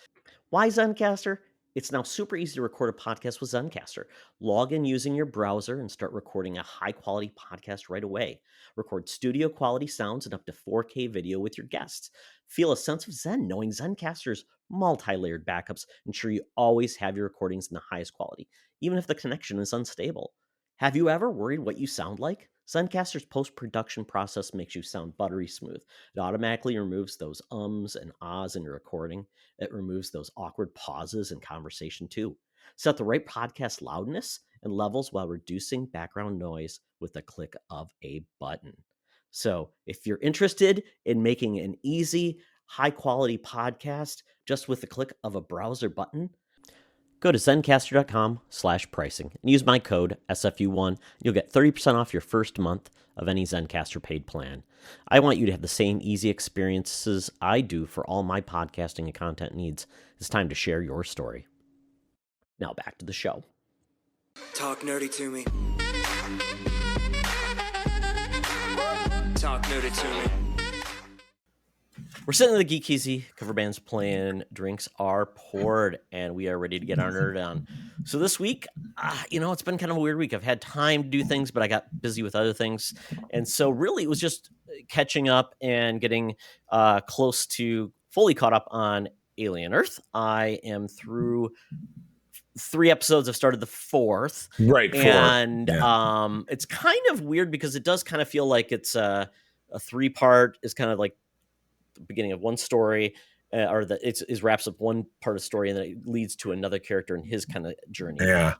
Why Zencastr? It's now super easy to record a podcast with Zencastr. Log in using your browser and start recording a high-quality podcast right away. Record studio-quality sounds and up to 4K video with your guests. Feel a sense of zen knowing Zencastr's multi-layered backups ensure you always have your recordings in the highest quality, even if the connection is unstable. Have you ever worried what you sound like? Zencastr's post-production process makes you sound buttery smooth. It automatically removes those ums and ahs in your recording. It removes those awkward pauses in conversation too. Set the right podcast loudness and levels while reducing background noise with the click of a button. So if you're interested in making an easy, high-quality podcast just with the click of a browser button, go to zencastr.com/pricing and use my code SFU1. You'll get 30% off your first month of any Zencastr paid plan. I want you to have the same easy experiences I do for all my podcasting and content needs. It's time to share your story. Now back to the show. Talk nerdy to me. Talk nerdy to me. We're sitting in the Geek Easy, cover bands playing, drinks are poured, and we are ready to get our nerd on. So this week, it's been kind of a weird week. I've had time to do things, but I got busy with other things. And so really it was just catching up and getting close to fully caught up on Alien Earth. I am through 3 episodes. I've started the 4th. Right. And it's kind of weird because it does kind of feel like it's a 3-part is kind of like the beginning of one story, or that it wraps up one part of the story and then it leads to another character in his kind of journey. Yeah.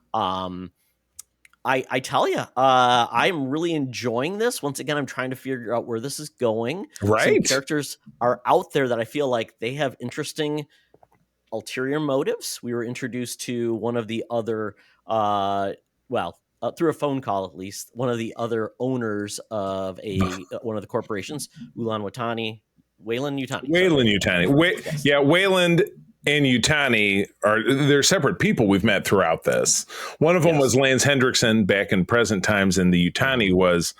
I tell you, I'm really enjoying this. Once again, I'm trying to figure out where this is going. Right. Some characters are out there that I feel like they have interesting ulterior motives. We were introduced to one of the other, through a phone call at least, one of the other owners of one of the corporations, Wayland Yutani. Yes. Wayland and Yutani they're separate people we've met throughout this. One of them was Lance Hendrickson back in present times, and the Yutani was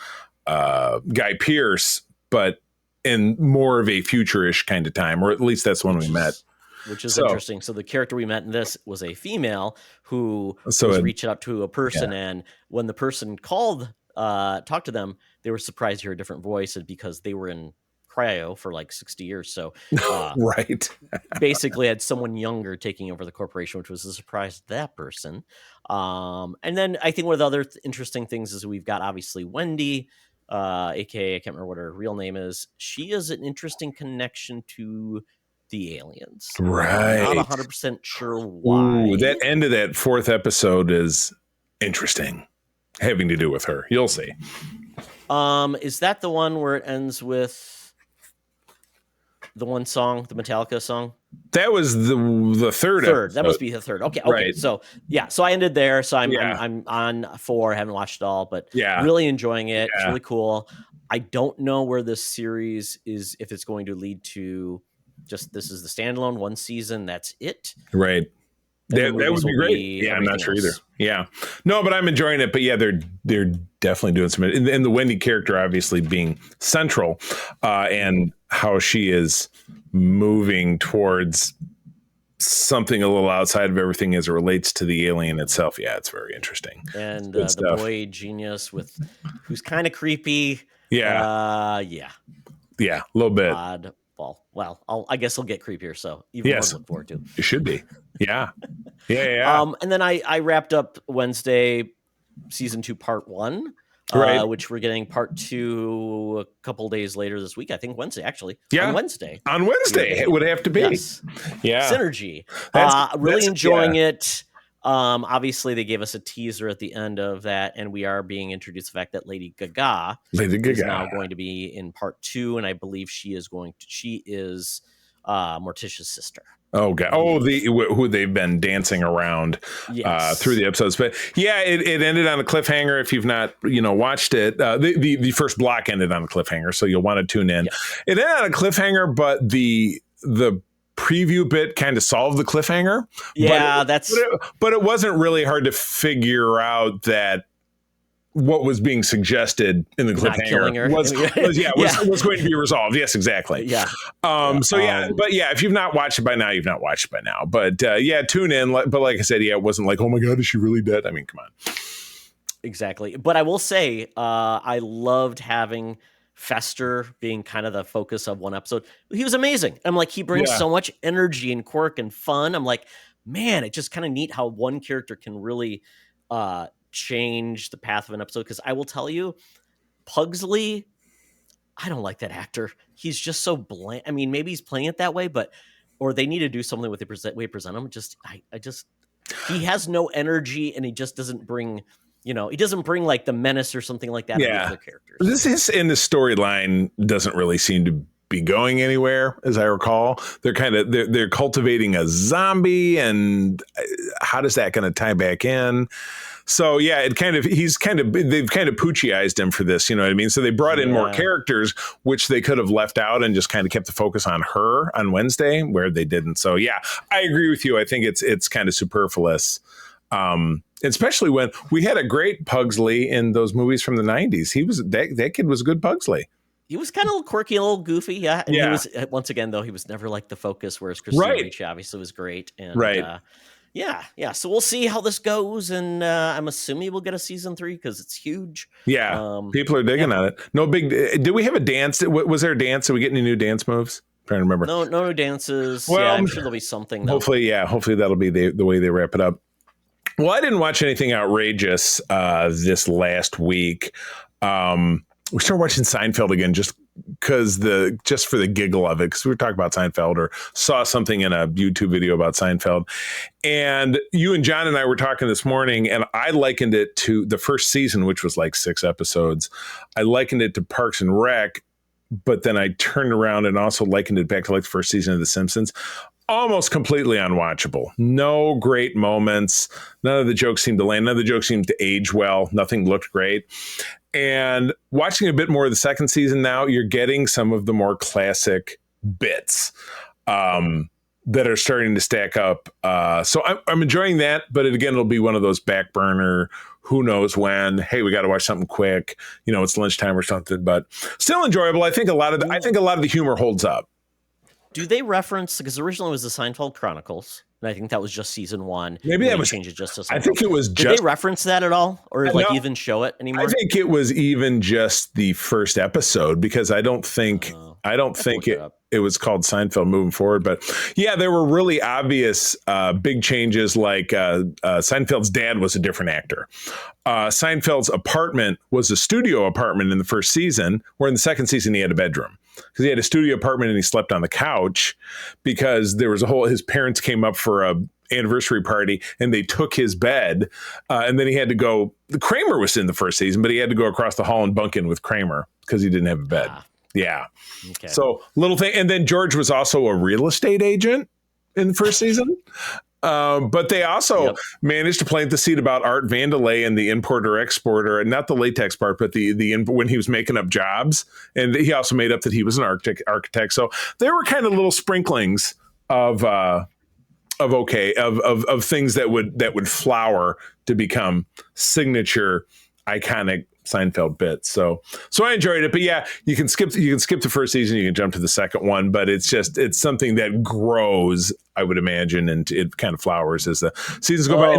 Guy Pearce, but in more of a future-ish kind of time, or at least that's when we met. Which is interesting. So the character we met in this was a female who was reaching out to a person, and when the person called, talked to them, they were surprised to hear a different voice because they were in cryo for like 60 years. So right. Basically had someone younger taking over the corporation, which was a surprise to that person. And then I think one of the other interesting things is we've got obviously Wendy, aka I can't remember what her real name is. She is an interesting connection to the aliens. Right. I'm not 100% sure why. Ooh, that end of that 4th episode is interesting, having to do with her. You'll see. Is that the one where it ends with the one song, the Metallica song? That was the 3rd episode. That must be the 3rd. Okay. Right. So I ended there. So I'm on 4. I haven't watched it all, but really enjoying it. It's really cool. I don't know where this series is, if it's going to lead to just this is the standalone 1 season. That's it. Right. That would be great. I'm not sure either. Yeah. No, but I'm enjoying it. But they're definitely doing some, and the Wendy character obviously being central, and how she is moving towards something a little outside of everything as it relates to the alien itself. Yeah, it's very interesting. And the boy genius who's kind of creepy. Yeah. Yeah, a little bit. Well, I guess he'll get creepier. So even more to look forward to. It should be. Yeah. And then I wrapped up Wednesday season 2 part 1. Right. Which we're getting part 2 a couple days later this week. I think Wednesday, actually. Yeah. On Wednesday it would have to be. Yes. Yeah. Synergy. Really enjoying it. Obviously they gave us a teaser at the end of that, and we are being introduced to the fact that Lady Gaga is now going to be in part 2, and I believe she is Morticia's sister. Oh god! Who they've been dancing around through the episodes, but it ended on a cliffhanger. If you've not watched it, the first block ended on a cliffhanger, so you'll want to tune in. Yes. It ended on a cliffhanger, but the preview bit kind of solved the cliffhanger. Yeah, but it wasn't really hard to figure out that what was being suggested in the cliffhanger was going to be resolved. Yes, exactly. Yeah. But if you've not watched it by now, you've not watched it by now. But tune in. But like I said, it wasn't like, oh my God, is she really dead? I mean, come on. Exactly. But I will say, I loved having Fester being kind of the focus of one episode. He was amazing. I'm like, he brings so much energy and quirk and fun. I'm like, man, it's just kind of neat how one character can really change the path of an episode. Because I will tell you, Pugsley, I don't like that actor. He's just so bland. I mean, maybe he's playing it that way, or they need to do something with the way they present him. He has no energy, and he just doesn't bring, he doesn't bring like the menace or something like that to the other characters. This in the storyline doesn't really seem to be going anywhere, as I recall. They're cultivating a zombie, and how does that going to tie back in? So they've kind of Poochieized him for this, you know what I mean? So they brought in more characters, which they could have left out and just kind of kept the focus on her on Wednesday, where they didn't. So I agree with you. I think it's kind of superfluous. Especially when we had a great Pugsley in those movies from the 90s. He was that kid was a good Pugsley. He was kind of quirky, a little goofy, yeah. And he was, once again, though, he was never like the focus, whereas Christina Ricci obviously was great. And, So we'll see how this goes, and I'm assuming we'll get a season 3 because it's huge. Yeah, people are digging on it. No big. Did we have a dance? Was there a dance? Did we get any new dance moves? I'm trying to remember. No new dances. Well, I'm sure there'll be something. Though. Hopefully that'll be the way they wrap it up. Well, I didn't watch anything outrageous this last week. We started watching Seinfeld again just for the giggle of it, because we were talking about Seinfeld or saw something in a YouTube video about Seinfeld. And you and John and I were talking this morning, and I likened it to the first season, which was like 6 episodes. I likened it to Parks and Rec, but then I turned around and also likened it back to like the first season of The Simpsons. Almost completely unwatchable. No great moments. None of the jokes seemed to land. None of the jokes seemed to age well. Nothing looked great. And watching a bit more of the second season now, you're getting some of the more classic bits that are starting to stack up. So I'm enjoying that, but it'll be one of those back burner, who knows when, hey, we got to watch something quick. It's lunchtime or something, but still enjoyable. I think a lot of the humor holds up. Do they reference, because originally it was the Seinfeld Chronicles, and I think that was just season 1. Maybe that was changed it just to Seinfeld. I think it was just. Did they reference that at all, or even show it anymore? I think it was even just the first episode, because I don't think it was called Seinfeld moving forward. But there were really obvious big changes, like Seinfeld's dad was a different actor. Seinfeld's apartment was a studio apartment in the first season, where in the second season he had a bedroom. Because he had a studio apartment and he slept on the couch, because there was his parents came up for a anniversary party and they took his bed, and then he had to go. Kramer was in the first season, but he had to go across the hall and bunk in with Kramer because he didn't have a bed. Yeah. Okay. So little thing. And then George was also a real estate agent in the first season. But they also managed to plant the seed about Art Vandelay and the importer exporter, and not the latex part, but when he was making up jobs. And he also made up that he was an architect. So there were kind of little sprinklings of things that would flower to become signature, iconic Seinfeld bits. So I enjoyed it, but you can skip the first season, you can jump to the second one, but it's something that grows, I would imagine, and it kind of flowers as the seasons go by.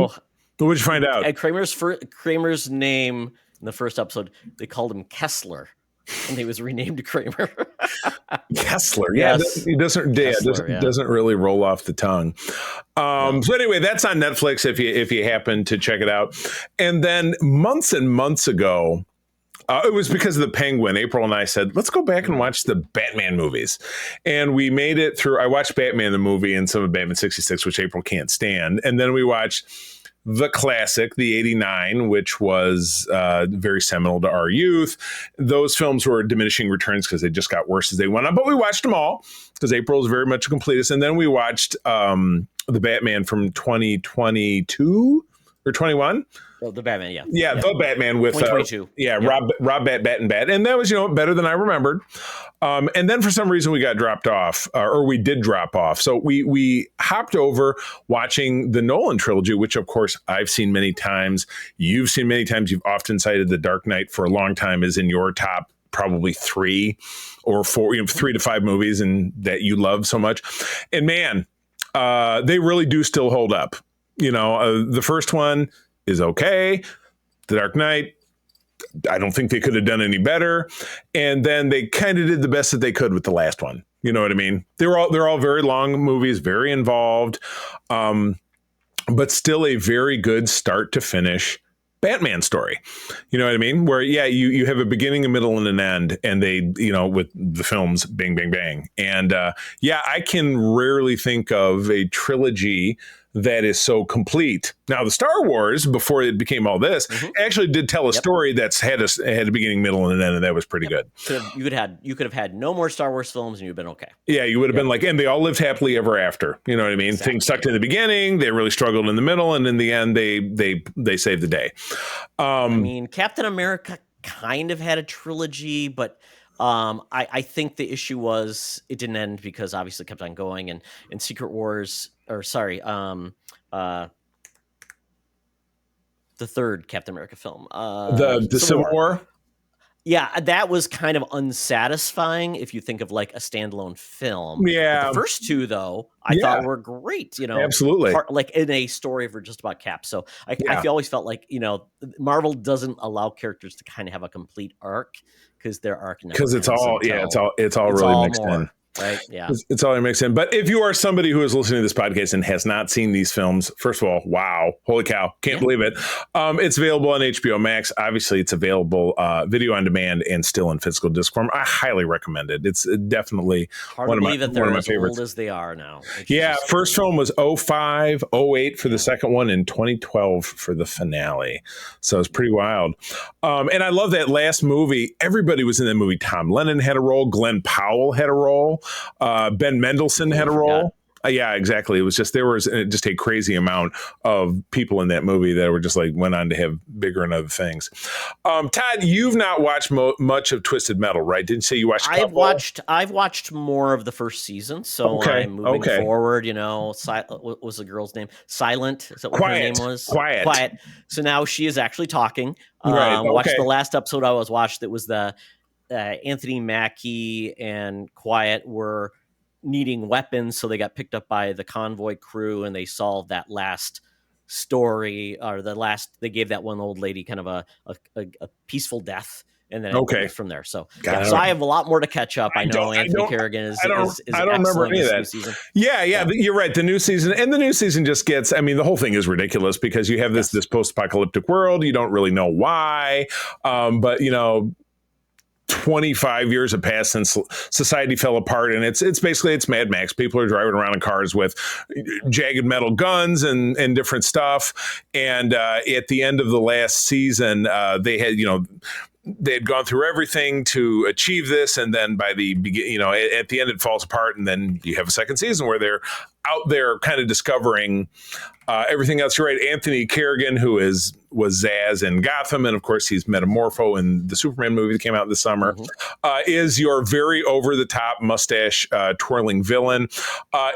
But what'd you find out? At Kramer's name in the first episode, they called him Kessler, and he was renamed to Kramer. Kessler, yes. He doesn't really roll off the tongue. So anyway, that's on Netflix if you happen to check it out. And then months and months ago, it was because of the Penguin. April and I said, let's go back and watch the Batman movies. And we made it through. I watched Batman the movie and some of Batman 66, which April can't stand. And then we watched the classic, the 89, which was very seminal to our youth. Those films were diminishing returns because they just got worse as they went on. But we watched them all because April is very much a completist. And then we watched the Batman from 2022, or 21. Oh, the Batman, yeah. Yeah, the Batman with 2022. Rob Bat, and that was better than I remembered. And then for some reason we got dropped off, or we did drop off. So we hopped over watching the Nolan trilogy, which of course I've seen many times. You've seen many times. You've often cited The Dark Knight for a long time as in your top probably 3 or 4, 3 to 5 movies, and that you love so much. And man, they really do still hold up. The first one is okay. The Dark Knight, I don't think they could have done any better. And then they kind of did the best that they could with the last one. You know what I mean? They're all very long movies, very involved, but still a very good start to finish Batman story. You know what I mean? Where, you have a beginning, a middle, and an end, and they, with the films, bang, bang, bang. And I can rarely think of a trilogy that is so complete. Now, the Star Wars, before it became all this, actually did tell a story that's had a beginning, middle, and an end, and that was pretty good. You could have had no more Star Wars films, and you'd been okay. Yeah, you would have been like, and they all lived happily ever after. You know what I mean? Exactly. Things sucked in the beginning, they really struggled in the middle, and in the end, they saved the day. I mean, Captain America kind of had a trilogy, but I think the issue was it didn't end because obviously it kept on going, and Secret Wars, the third Captain America film, the Civil War. Yeah, that was kind of unsatisfying if you think of like a standalone film. Yeah. But the first 2, though, I thought were great, Absolutely. like in a story for just about Cap. So I always felt like, Marvel doesn't allow characters to kind of have a complete arc because their arc never because it's all really mixed in. Right. Yeah. It's all mixed in. But if you are somebody who is listening to this podcast and has not seen these films, first of all, wow, holy cow, can't believe it. It's available on HBO Max. Obviously, it's available video on demand and still in physical disc form. I highly recommend it. It's definitely one of my favorites. Old as they are now. First film was 05, 08 for the second one, and 2012 for the finale. So it's pretty wild. And I love that last movie. Everybody was in that movie. Tom Lennon had a role. Glenn Powell had a role. Ben Mendelsohn had a role. Yeah, exactly. It was there was just a crazy amount of people in that movie that were just like went on to have bigger and other things. Todd, you've not watched much of Twisted Metal, right? Didn't you say you watched? I've watched more of the first season, so I'm moving forward. What was the girl's name? Silent. Is that what her name was? Quiet. So now she is actually talking. Watched the last episode I watched. That was the Anthony Mackie and Quiet were needing weapons, so they got picked up by the convoy crew, and they solved that last story, or they gave that one old lady kind of a peaceful death, and then it from there. So I have a lot more to catch up. I know Anthony Kerrigan is. I don't remember any of that. Season. Yeah, You're right. The new season just gets. I mean, the whole thing is ridiculous because you have this post-apocalyptic world. You don't really know why, but 25 years have passed since society fell apart, and it's basically Mad Max. People are driving around in cars with jagged metal guns and different stuff. And at the end of the last season, they had gone through everything to achieve this, and then by the beginning, at the end it falls apart, and then you have a second season where they're out there kind of discovering everything else. You're right, Anthony Kerrigan, who was Zaz in Gotham, and of course he's Metamorpho in the Superman movie that came out this summer, is your very over-the-top mustache twirling villain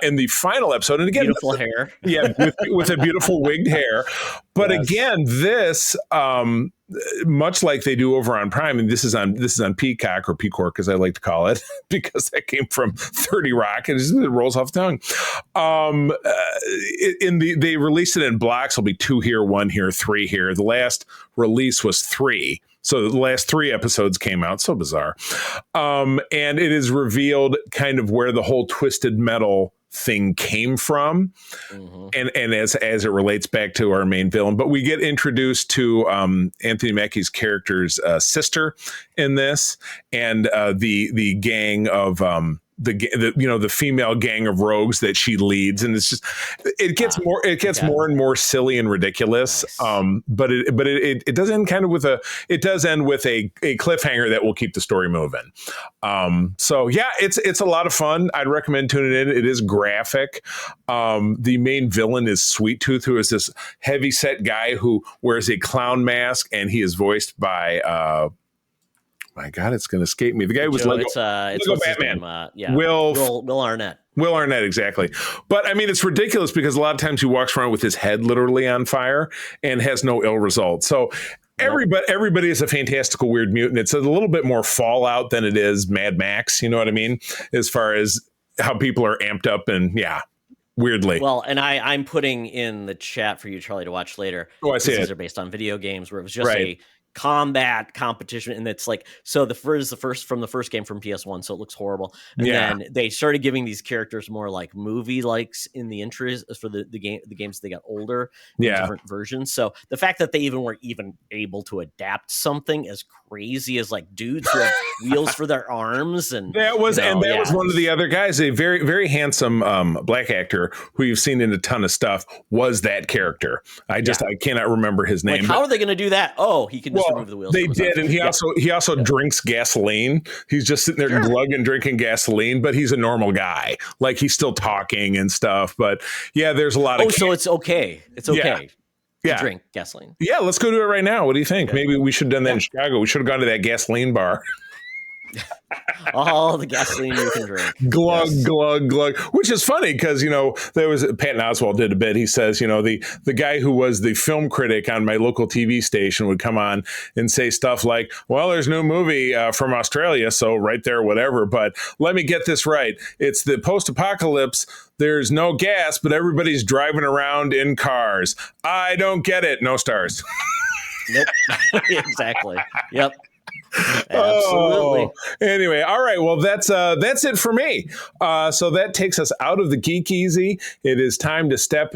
in the final episode. And again, beautiful hair, with a beautiful wigged hair. But again, this much like they do over on Prime, and this is on Peacock, or Peacork as I like to call it, because that came from 30 Rock, and it rolls off the tongue. They released it in blocks. There'll be 2 here, 1 here, 3 here. The last release was 3. So the last 3 episodes came out. So bizarre. And it is revealed kind of where the whole Twisted Metal thing came from, and as it relates back to our main villain. But we get introduced to Anthony Mackie's character's sister in this, and the gang of the female gang of rogues that she leads, and it's just it gets more and more silly and ridiculous. Nice. But it does end kind of with a cliffhanger that will keep the story moving. So yeah, it's a lot of fun. I'd recommend tuning in. It is graphic. The main villain is Sweet Tooth, who is this heavy set guy who wears a clown mask, and he is voiced by my God, it's going to escape me. The guy who was Lego Batman. Will Arnett. Will Arnett, exactly. But I mean, it's ridiculous because a lot of times he walks around with his head literally on fire and has no ill result. So everybody is a fantastical weird mutant. It's a little bit more Fallout than it is Mad Max. You know what I mean? As far as how people are amped up and weirdly. Well, and I'm putting in the chat for you, Charlie, to watch later. Oh, I see. These are based on video games where it was just a combat competition, and it's like, so the first game from PS1, so it looks horrible, and then they started giving these characters more like movie likes in the intros for the games they got older, different versions. So the fact that they even were able to adapt something as crazy as like dudes who have wheels for their arms, and that was one of the other guys, a very very handsome black actor who you've seen in a ton of stuff, was that character. I cannot remember his name. Like, how are they going to do that? Oh, he can just remove the wheels. They did, and he also drinks gasoline. He's just sitting there glugging, drinking gasoline, but he's a normal guy. Like, he's still talking and stuff. But yeah, there's a lot of. So it's okay. It's okay. To drink gasoline. Yeah, let's go do it right now. What do you think? Maybe we should have done that in Chicago. We should have gone to that gasoline bar. All the gasoline you can drink. Glug, glug, glug. Which is funny because, there was Patton Oswalt did a bit. He says, the guy who was the film critic on my local TV station would come on and say stuff like, well, there's no movie from Australia, so right there, whatever. But let me get this right. It's the post-apocalypse. There's no gas, but everybody's driving around in cars. I don't get it. No stars. Nope. Exactly. Yep. Absolutely. Anyway, all right. Well, that's it for me. So that takes us out of the Geek Easy. It is time to step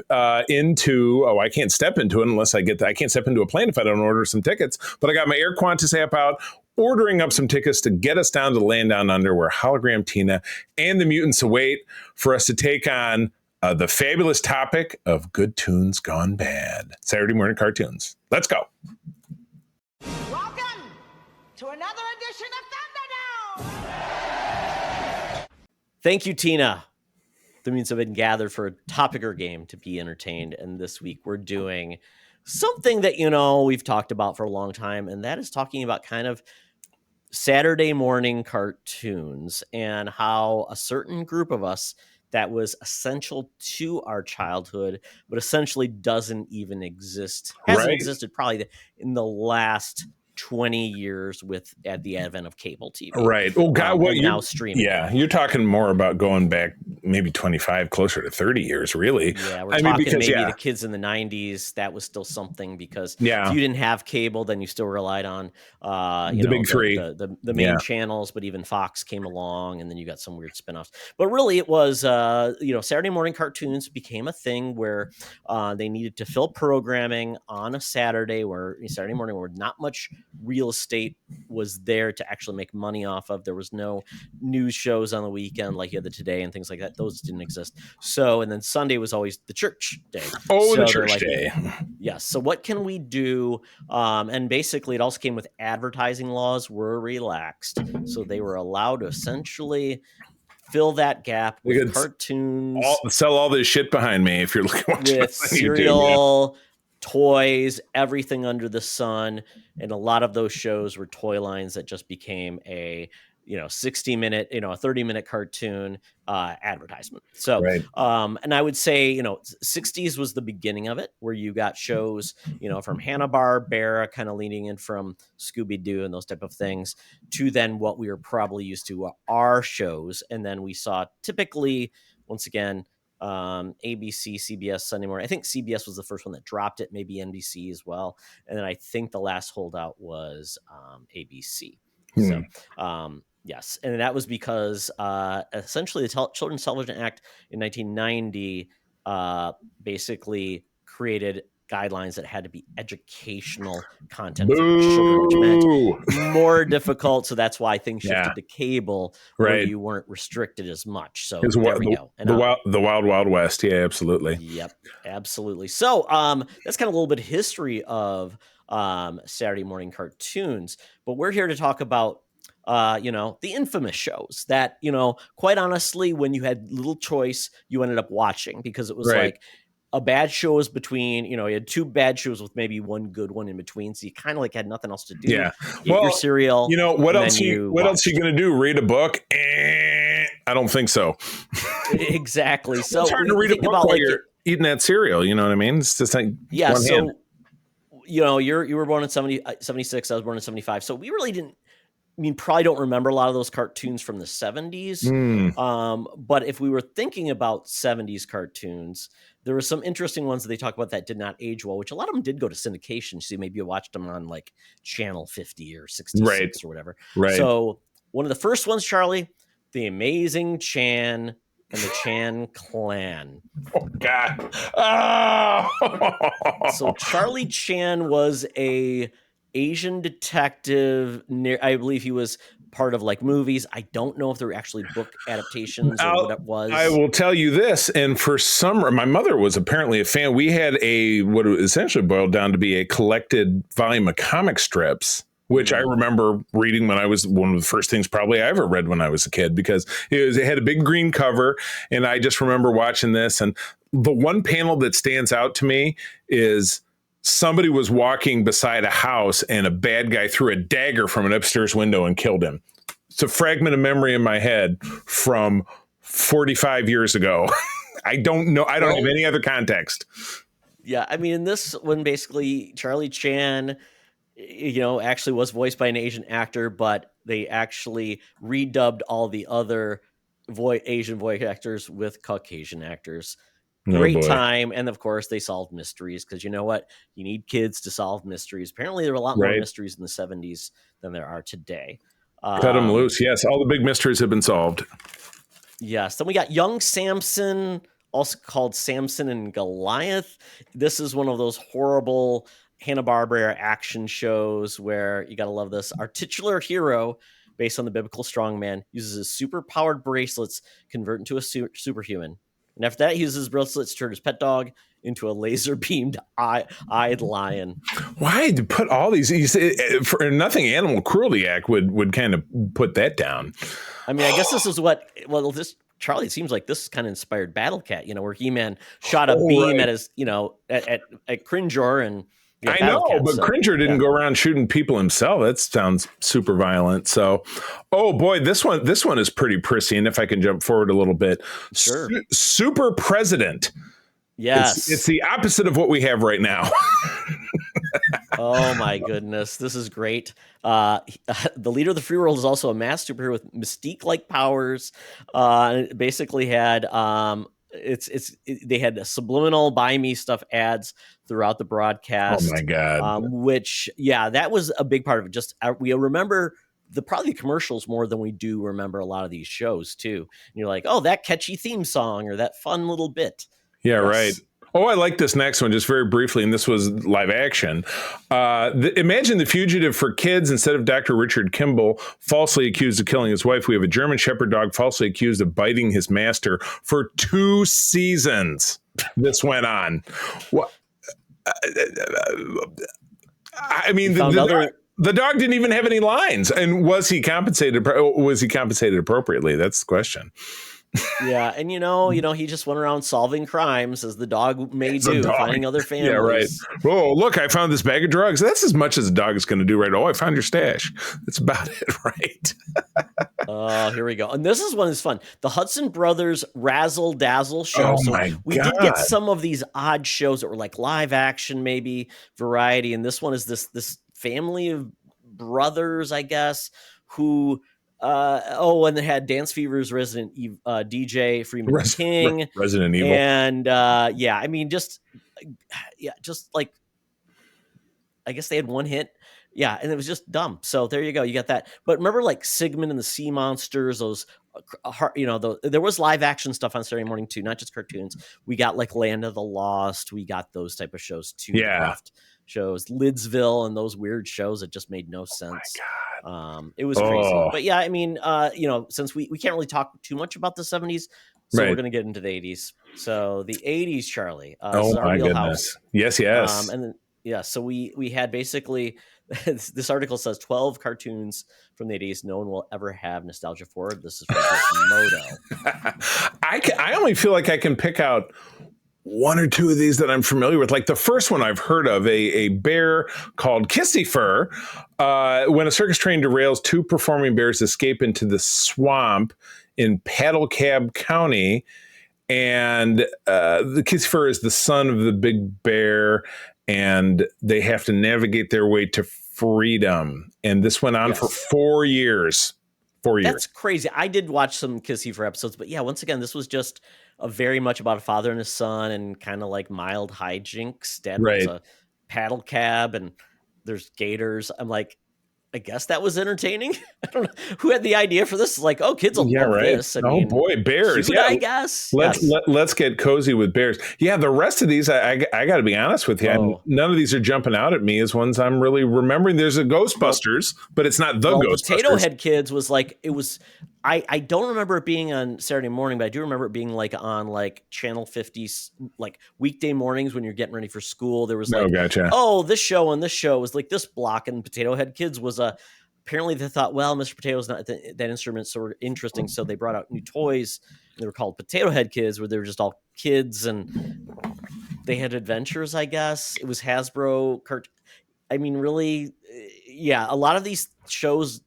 into. Oh, I can't step into it unless I can't step into a plane if I don't order some tickets. But I got my Air Qantas app out, ordering up some tickets to get us down to Land Down Under, where Hologram Tina and the mutants await for us to take on the fabulous topic of good tunes gone bad. Saturday morning cartoons. Let's go. Welcome to another edition of Thunderdome! Thank you, Tina. The mutants have been gathered for a topic or game to be entertained, and this week we're doing something that we've talked about for a long time, and that is talking about kind of Saturday morning cartoons and how a certain group of us that was essential to our childhood, but essentially doesn't even exist. Hasn't existed probably in the last 20 years at the advent of cable TV. Right. Oh God, what now streaming. Yeah, you're talking more about going back maybe 25, closer to 30 years, really. Yeah, we're talking the kids in the 90s. That was still something because if you didn't have cable, then you still relied on the big three, the main channels. But even Fox came along, and then you got some weird spinoffs. But really, it was Saturday morning cartoons became a thing where they needed to fill programming on a Saturday morning where not much real estate was there to actually make money off of. There was no news shows on the weekend like you had the Today and things like that. Those didn't exist. So, and then Sunday was always the church day. The church day. Yes. So what can we do? And basically it also came with advertising laws were relaxed. So they were allowed to essentially fill that gap with cartoons. Sell all this shit behind me if you're looking with cereal, toys, everything under the sun. And a lot of those shows were toy lines that just became a 60-minute, a 30-minute cartoon advertisement. So, and I would say, 60s was the beginning of it, where you got shows, from Hanna-Barbera, kind of leaning in from Scooby-Doo and those type of things, to then what we were probably used to our shows. And then we saw typically, once again, ABC, CBS, Sunday morning. I think CBS was the first one that dropped it, maybe NBC as well. And then I think the last holdout was ABC. So, yes. And that was because essentially the Children's Television Act in 1990 basically created guidelines that had to be educational content for children, which meant more difficult. So that's why things shifted to cable, where you weren't restricted as much. So there we go. And the wild, wild west. Yeah, absolutely. Yep, absolutely. So that's kind of a little bit of history of Saturday morning cartoons, but we're here to talk about the infamous shows that, quite honestly, when you had little choice, you ended up watching, because it was like a bad show was between, you had two bad shows with maybe one good one in between. So you kind of like had nothing else to do. Yeah. Get your cereal. What else are you going to do? Read a book? I don't think so. Exactly. So it's hard to read a book while you're eating that cereal. You know what I mean? It's just like one hand. You were born in 76. I was born in 75. So we really didn't. Probably don't remember a lot of those cartoons from the 70s. But if we were thinking about 70s cartoons, there were some interesting ones that they talk about that did not age well, which a lot of them did go to syndication. So maybe you watched them on like Channel 50 or 66 or whatever. Right. So one of the first ones, Charlie, The Amazing Chan and the Chan Clan. Oh, God. Oh! So Charlie Chan was a Asian detective. I believe he was part of like movies. I don't know if there were actually book adaptations or what it was. I will tell you this, and for my mother was apparently a fan. We had what essentially boiled down to be a collected volume of comic strips, which I remember reading when I was one of the first things probably I ever read when I was a kid, because it had a big green cover, and I just remember watching this. And the one panel that stands out to me is somebody was walking beside a house and a bad guy threw a dagger from an upstairs window and killed him. It's a fragment of memory in my head from 45 years ago. I don't know. I don't have any other context. Yeah. In this one, basically Charlie Chan, actually was voiced by an Asian actor, but they actually redubbed all the other Asian voice actors with Caucasian actors. Great time. And of course they solved mysteries, because you know what? You need kids to solve mysteries. Apparently there were a lot more mysteries in the 70s than there are today. Cut them loose. Yes. All the big mysteries have been solved. Yes. Then we got Young Samson, also called Samson and Goliath. This is one of those horrible Hanna-Barbera action shows where, you got to love this, our titular hero, based on the biblical strongman, uses his super-powered bracelets, convert into a superhuman. And after that, he uses his bracelets to turn his pet dog into a laser-beamed eyed lion. Why to put all these? For nothing, Animal Cruelty Act would kind of put that down. I guess this is what. Well, Charlie, it seems like this kind of inspired Battle Cat. Where He-Man shot a beam at his, at Cringer and. I know, but Cringer didn't go around shooting people himself. That sounds super violent. So, oh boy, this one is pretty prissy. And if I can jump forward a little bit, sure. Super President. Yes, it's the opposite of what we have right now. Oh my goodness, this is great. The leader of the free world is also a masked superhero with mystique-like powers. It basically had they had subliminal buy me stuff ads throughout the broadcast. Oh my God. Which, yeah, that was a big part of it. Just we remember probably the commercials more than we do remember a lot of these shows too. And you're like, oh, that catchy theme song or that fun little bit. Yeah, yes. Right. Oh, I like this next one just very briefly, and this was live action. Imagine the fugitive for kids. Instead of Dr. Richard Kimball falsely accused of killing his wife, we have a German Shepherd dog falsely accused of biting his master for 2 seasons. This went on. What? I mean, the dog didn't even have any lines. And was he compensated? Was he compensated appropriately? That's the question. Yeah, and he just went around solving crimes as the dog may do, finding other families. Yeah, right. Oh, look, I found this bag of drugs. That's as much as a dog is going to do, right? Oh, I found your stash. That's about it, right? Oh, here we go. And this is one that's fun. The Hudson Brothers Razzle Dazzle show. Oh, my God. We did get some of these odd shows that were like live action, maybe variety. And this one is this family of brothers, I guess, who... and they had Dance Fever's resident DJ Freeman King, Resident Evil, and just like I guess they had one hit. Yeah, and it was just dumb. So there you go. You got that. But remember, like Sigmund and the Sea Monsters, those, there was live action stuff on Saturday morning too, not just cartoons. We got like Land of the Lost. We got those type of shows too. Yeah. Craft shows, Lidsville, and those weird shows that just made no sense. Oh my God. It was crazy. But yeah, I mean, since we can't really talk too much about the 70s, so we're going to get into the 80s. So the 80s, Charlie. Oh my goodness. Yes. And then, yeah, so we had basically, this article says 12 cartoons from the 80s no one will ever have nostalgia for. This is from Moto. I only feel like I can pick out one or two of these that I'm familiar with. Like the first one I've heard of, a bear called Kissy Fur. When a circus train derails, two performing bears escape into the swamp in Paddlecab County. And the Kissy Fur is the son of the big bear, and they have to navigate their way to freedom. And this went on for 4 years. 4 years. That's crazy. I did watch some Kissy Fur episodes, but yeah, once again, this was just a very much about a father and his son and kind of like mild hijinks. Dad was a paddle cab and there's gators. I'm like, I guess that was entertaining. I don't know who had the idea for this. Like, oh, kids will love this. I mean, boy, bears. Cute, I guess. Let's get cozy with bears. Yeah, the rest of these, I got to be honest with you. None of these are jumping out at me as ones I'm really remembering. There's a Ghostbusters, but it's not the Ghostbusters. Potato Head Kids was like, it was. I don't remember it being on Saturday morning, but I do remember it being like on like Channel 50, like weekday mornings when you're getting ready for school. There was like, this show and this show was like this block, and Potato Head Kids was apparently they thought, well, Mr. Potato's not that instrument, so interesting. So they brought out new toys. They were called Potato Head Kids, where they were just all kids and they had adventures, I guess. It was Hasbro. I mean, really, yeah, a lot of these shows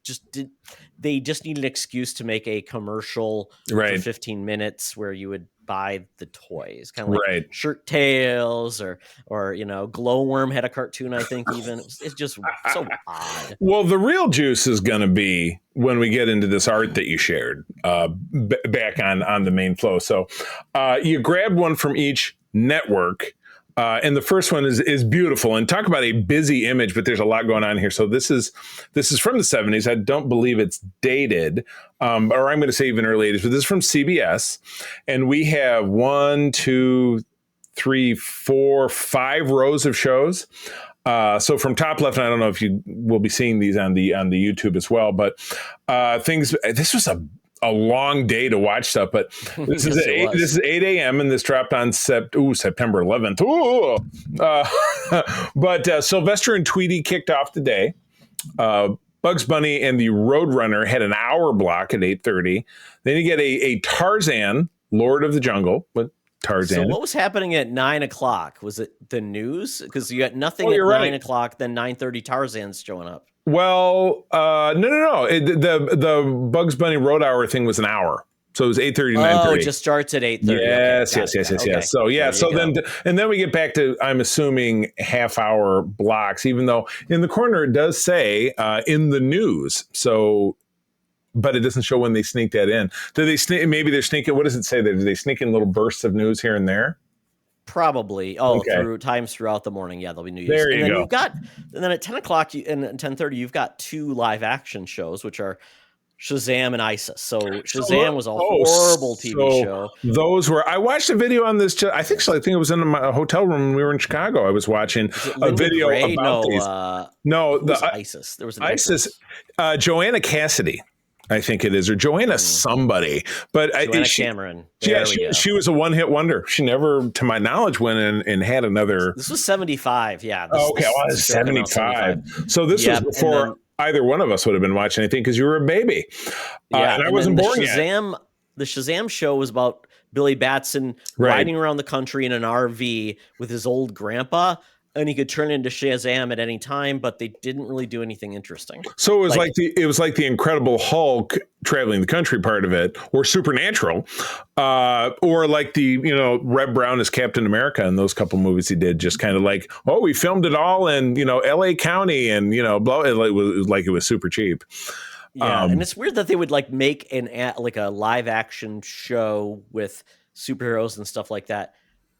they just need an excuse to make a commercial for 15 minutes where you would buy the toys, kind of like Shirt Tales or Glowworm had a cartoon, I think, even. It's just so odd. Well, the real juice is going to be when we get into this art that you shared back on the main flow. So you grabbed one from each network. And the first one is beautiful, and talk about a busy image, but there's a lot going on here. So this is from the 70s. I don't believe it's dated, or I'm going to say even early 80s, but this is from CBS. And we have 1, 2, 3, 4, 5 rows of shows. So from top left, and I don't know if you will be seeing these on the YouTube as well, but this was a long day to watch stuff, but this is 8 a.m. and this dropped on September 11th. But Sylvester and Tweety kicked off the day. Bugs Bunny and the Roadrunner had an hour block at 8:30. Then you get a Tarzan, Lord of the Jungle, with Tarzan. So what was happening at 9 o'clock? Was it the news? Because you got nothing at 9 o'clock, then 9:30 Tarzan's showing up. Well, no. The Bugs Bunny Road Hour thing was an hour, so it was 8:30 to 9:30. Oh, it just starts at 8:30. Yes. Okay. So then we get back to, I'm assuming, half-hour blocks. Even though in the corner it does say in the news. So, but it doesn't show when they sneak that in. Do they sneak? Maybe they're sneaking. What does it say there? Do they sneak in little bursts of news here and there? Probably. Through times throughout the morning. Yeah, there'll be news. There you go. And then at 10 o'clock and 10:30, you've got 2 live action shows, which are Shazam and ISIS. So Shazam was a horrible TV show. Those were, I watched a video on this. I think it was in my hotel room when we were in Chicago. I was watching a video about these. ISIS. There was an ISIS. Joanna Cassidy, I think it is, or Joanna somebody. But Joanna Cameron. She was a one-hit wonder. She never, to my knowledge, went in and had another. This was 75. Yeah. This 75. So this was before either one of us would have been watching anything because you were a baby. And I wasn't born yet. The Shazam show was about Billy Batson riding around the country in an RV with his old grandpa. And he could turn into Shazam at any time, but they didn't really do anything interesting. So it was like the Incredible Hulk traveling the country part of it, or Supernatural, or like the Reb Brown as Captain America and those couple movies he did. Just kind of like, we filmed it all in L.A. County, and blah. It was super cheap. Yeah, and it's weird that they would like make a live action show with superheroes and stuff like that.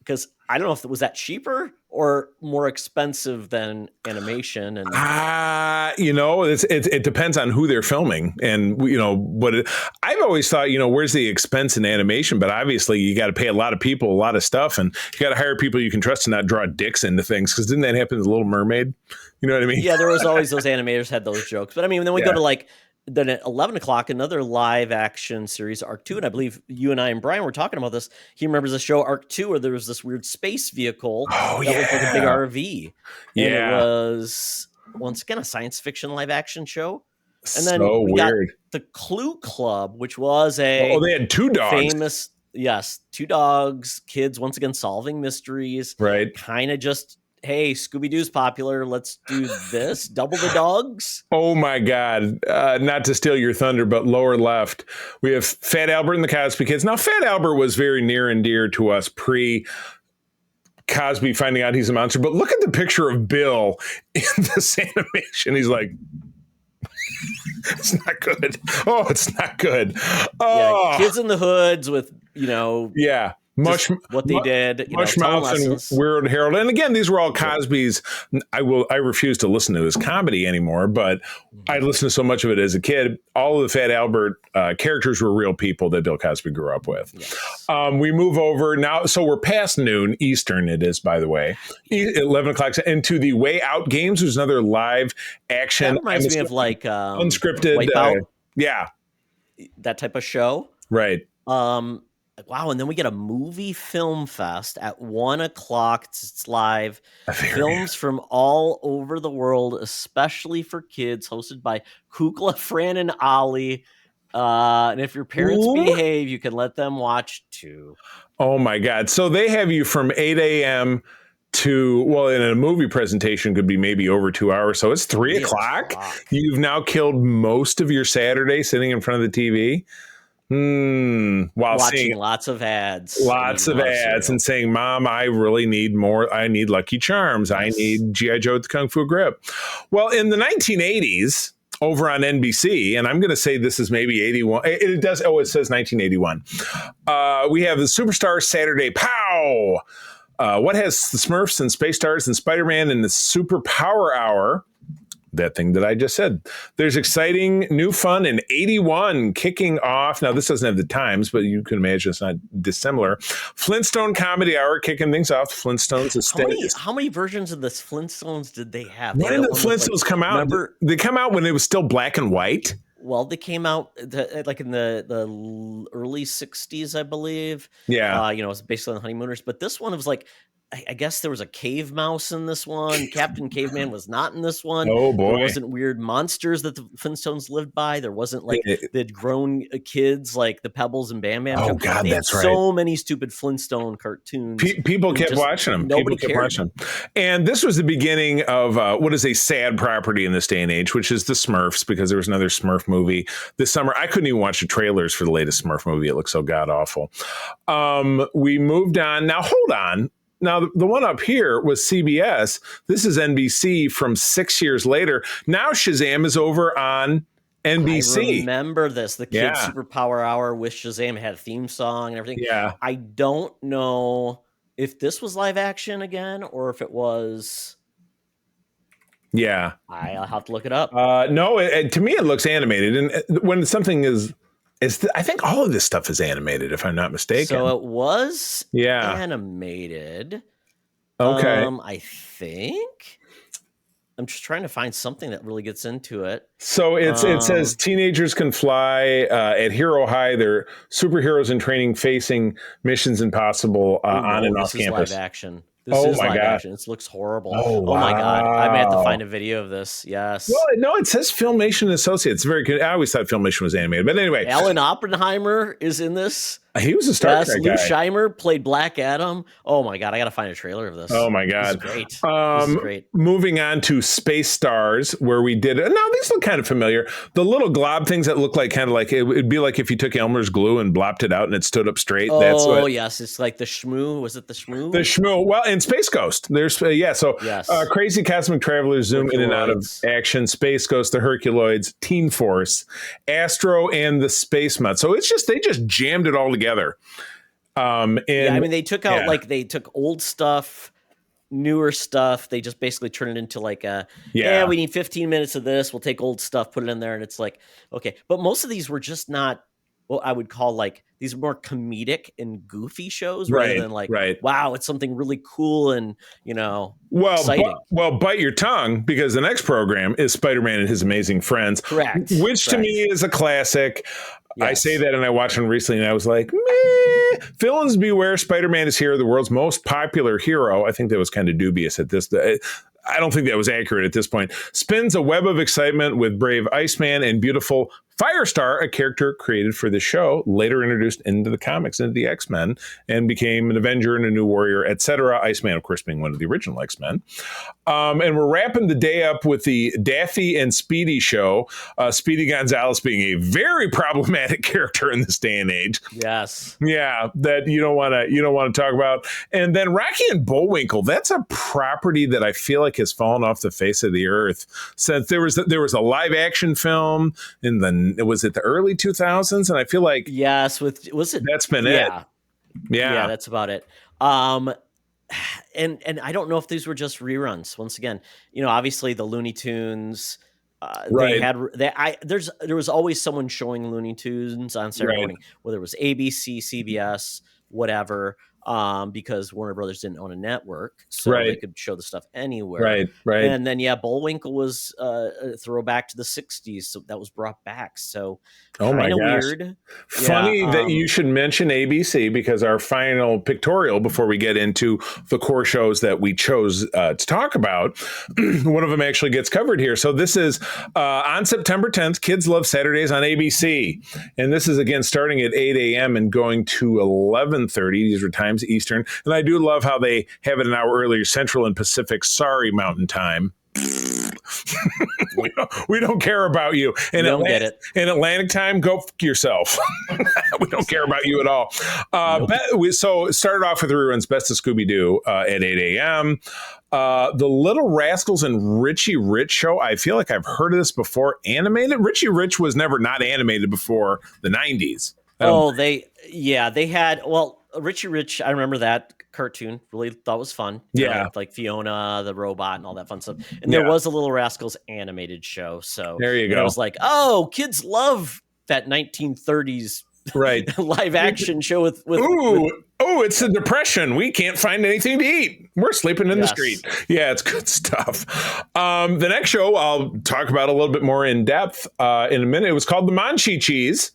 because I don't know if was that cheaper or more expensive than animation. And it depends on who they're filming, and I've always thought, where's the expense in animation? But obviously, you got to pay a lot of people, a lot of stuff, and you got to hire people you can trust to not draw dicks into things. Because didn't that happen to The Little Mermaid? You know what I mean? Yeah, there was always those animators had those jokes. But I mean, then we go to then at 11 o'clock, another live action series, Arc 2. And I believe you and I and Brian were talking about this. He remembers the show Arc 2 where there was this weird space vehicle that looked like a big RV. And it was, once again, a science fiction live action show. And then we got the Clue Club, which was they had two dogs. Famous, two dogs, kids, once again, solving mysteries. Right. Kind of just, hey, Scooby-Doo's popular. Let's do this. Double the dogs. Oh, my God. Not to steal your thunder, but lower left, we have Fat Albert and the Cosby Kids. Now, Fat Albert was very near and dear to us pre-Cosby finding out he's a monster. But look at the picture of Bill in this animation. He's like... It's not good. Oh, it's not good. Oh. Yeah, Kids in the Hoods with, what they did, Mushmouth and Weird Harold. And again, these were all Cosby's. I refuse to listen to his comedy anymore, but I listened to so much of it as a kid. All of the Fat Albert characters were real people that Bill Cosby grew up with. Yes. We move over now. So we're past noon Eastern. It is, by the way, 11 o'clock into the Way Out games. There's another live action. That reminds me of unscripted. Wipeout, that type of show. Right. Wow, and then we get a movie film fest at 1 o'clock. It's live. Films from all over the world, especially for kids, hosted by Kukla, Fran, and Ollie. And if your parents behave, you can let them watch too. Oh, my God. So they have you from 8 a.m. to, in a movie presentation could be maybe over 2 hours. So it's 3 o'clock. You've now killed most of your Saturday sitting in front of the TV. While watching lots of ads and saying, Mom, I really need more. I need Lucky Charms. Yes. I need G.I. Joe with the Kung Fu Grip. Well, in the 1980s over on NBC, and I'm going to say this is maybe 81. It does. Oh, it says 1981. We have the Superstar Saturday Pow. What has the Smurfs and Space Stars and Spider-Man in the Super Power Hour? That thing that I just said. There's exciting new fun in 81 kicking off. Now, this doesn't have the times, but you can imagine it's not dissimilar. Flintstone Comedy Hour kicking things off. Flintstones. How many versions of the Flintstones did they have? When did the Flintstones come out? Remember, they come out when it was still black and white? Well, they came out like in the early 60s, I believe. Yeah. It was based on the Honeymooners. But this one, it was like, I guess there was a cave mouse in this one. Captain Caveman was not in this one. Oh, boy. There wasn't weird monsters that the Flintstones lived by. There wasn't they'd grown kids like the Pebbles and Bam Bam. Oh, God, that's right. So many stupid Flintstone cartoons. People kept watching them. Nobody cared. And this was the beginning of what is a sad property in this day and age, which is the Smurfs, because there was another Smurf movie this summer. I couldn't even watch the trailers for the latest Smurf movie. It looked so god-awful. We moved on. Now, hold on. Now, the one up here was CBS. This is NBC from 6 years later. Now Shazam is over on NBC. I remember this. The Kids Superpower Hour with Shazam had a theme song and everything. Yeah. I don't know if this was live action again or if it was... Yeah. I'll have to look it up. No, to me, it looks animated. And when something is... I think all of this stuff is animated, if I'm not mistaken. So it was animated. Okay. I think. I'm just trying to find something that really gets into it. So it says teenagers can fly at Hero High. They're superheroes in training facing missions impossible on and off campus. Live action. This is live action. It looks horrible. Oh, wow. My God. I may have to find a video of this. Yes. Well, no, it says Filmation Associates. Very good. I always thought Filmation was animated. But anyway. Alan Oppenheimer is in this. He was a Star Trek guy. Lou Scheimer played Black Adam. Oh, my God. I got to find a trailer of this. Oh, my God. This is great. Moving on to Space Stars, where we did it. Now, these look kind of familiar. The little glob things that look like kind of like, it'd be like if you took Elmer's glue and blopped it out and it stood up straight. Yes. It's like the Shmoo. Was it the Shmoo? The Shmoo. Well, and Space Ghost. There's, crazy cosmic travelers zoom in and out of action. Space Ghost, the Herculoids, Teen Force, Astro, and the Space Mutt. So it's just, they just jammed it all together. And I mean, they took out they took old stuff, newer stuff. They just basically turned it into like we need 15 minutes of this. We'll take old stuff, put it in there, and it's like, okay. But most of these were just not what I would call like these more comedic and goofy shows rather than like, wow, it's something really cool and exciting. Bite your tongue, because the next program is Spider-Man and His Amazing Friends, correct? Which to me is a classic. Yes. I say that, and I watched one recently, and I was like, meh. Villains beware, Spider-Man is here, the world's most popular hero. I think that was kind of dubious at this. I don't think that was accurate at this point. Spins a web of excitement with brave Iceman and beautiful Firestar, a character created for the show, later introduced into the comics, into the X-Men, and became an Avenger and a new warrior, etc. Iceman, of course, being one of the original X-Men. And we're wrapping the day up with the Daffy and Speedy show. Speedy Gonzalez being a very problematic character in this day and age. Yes. Yeah, that you don't want to talk about. And then Rocky and Bullwinkle. That's a property that I feel like has fallen off the face of the earth since there was a live action film in the early 2000s, and I feel like that's been it. Yeah, that's about it. And I don't know if these were just reruns. Once again, obviously the Looney Tunes. There was always someone showing Looney Tunes on Saturday morning, whether it was ABC, CBS, whatever. Because Warner Brothers didn't own a network, so they could show the stuff anywhere. Right. And then Bullwinkle was a throwback to the 60s, so that was brought back. So kind of weird. Funny that you should mention ABC, because our final pictorial before we get into the core shows that we chose to talk about, one of them actually gets covered here. So this is on September 10th, Kids Love Saturdays on ABC. And this is again starting at 8 a.m. and going to 11:30. These are times Eastern, and I do love how they have it an hour earlier, Central and Pacific. Sorry, Mountain Time. we don't care about you. And get it. In Atlantic Time, go fuck yourself. We don't care about you at all. So it started off with the reruns. Best of Scooby-Doo at 8 a.m. The Little Rascals and Richie Rich show. I feel like I've heard of this before. Animated. Richie Rich was never not animated before the 90s. They had, Richie Rich, I remember that cartoon, really thought was fun. Like Fiona, the robot, and all that fun stuff. And there was a Little Rascals animated show. So there you go. I was like, oh, kids love that 1930s live action show with it's the Depression. We can't find anything to eat. We're sleeping in the street. Yeah, it's good stuff. The next show I'll talk about a little bit more in depth in a minute. It was called The Monchi Cheese.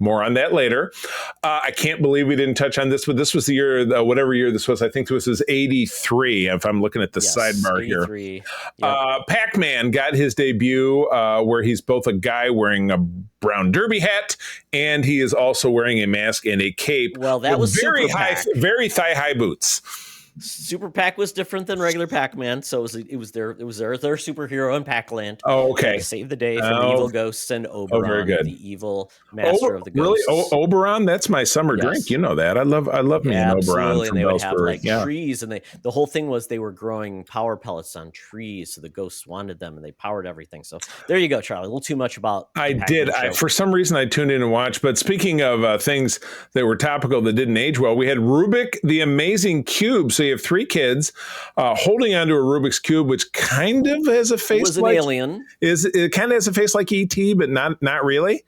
More on that later. I can't believe we didn't touch on this, but this was the year, whatever year this was. I think this was 83, if I'm looking at the sidebar 83. Here. Yep. Pac-Man got his debut where he's both a guy wearing a brown derby hat, and he is also wearing a mask and a cape. Well, that was very thigh-high boots. Super Pac was different than regular Pac-Man, so it was their superhero in Pac-Land. Oh, okay. Save the day from the evil ghosts and Oberon, very good. The evil master of the ghosts. Really, Oberon? That's my summer drink. You know that. I love me an Oberon from they would have Bellsbury. Trees, and the whole thing was they were growing power pellets on trees, so the ghosts wanted them, and they powered everything. So there you go, Charlie. A little too much about. I did. For some reason, I tuned in and watched. But speaking of things that were topical that didn't age well, we had Rubik the Amazing Cube. So you have three kids holding onto a Rubik's Cube, which kind of has a face was an alien. It kind of has a face like E.T., but not really.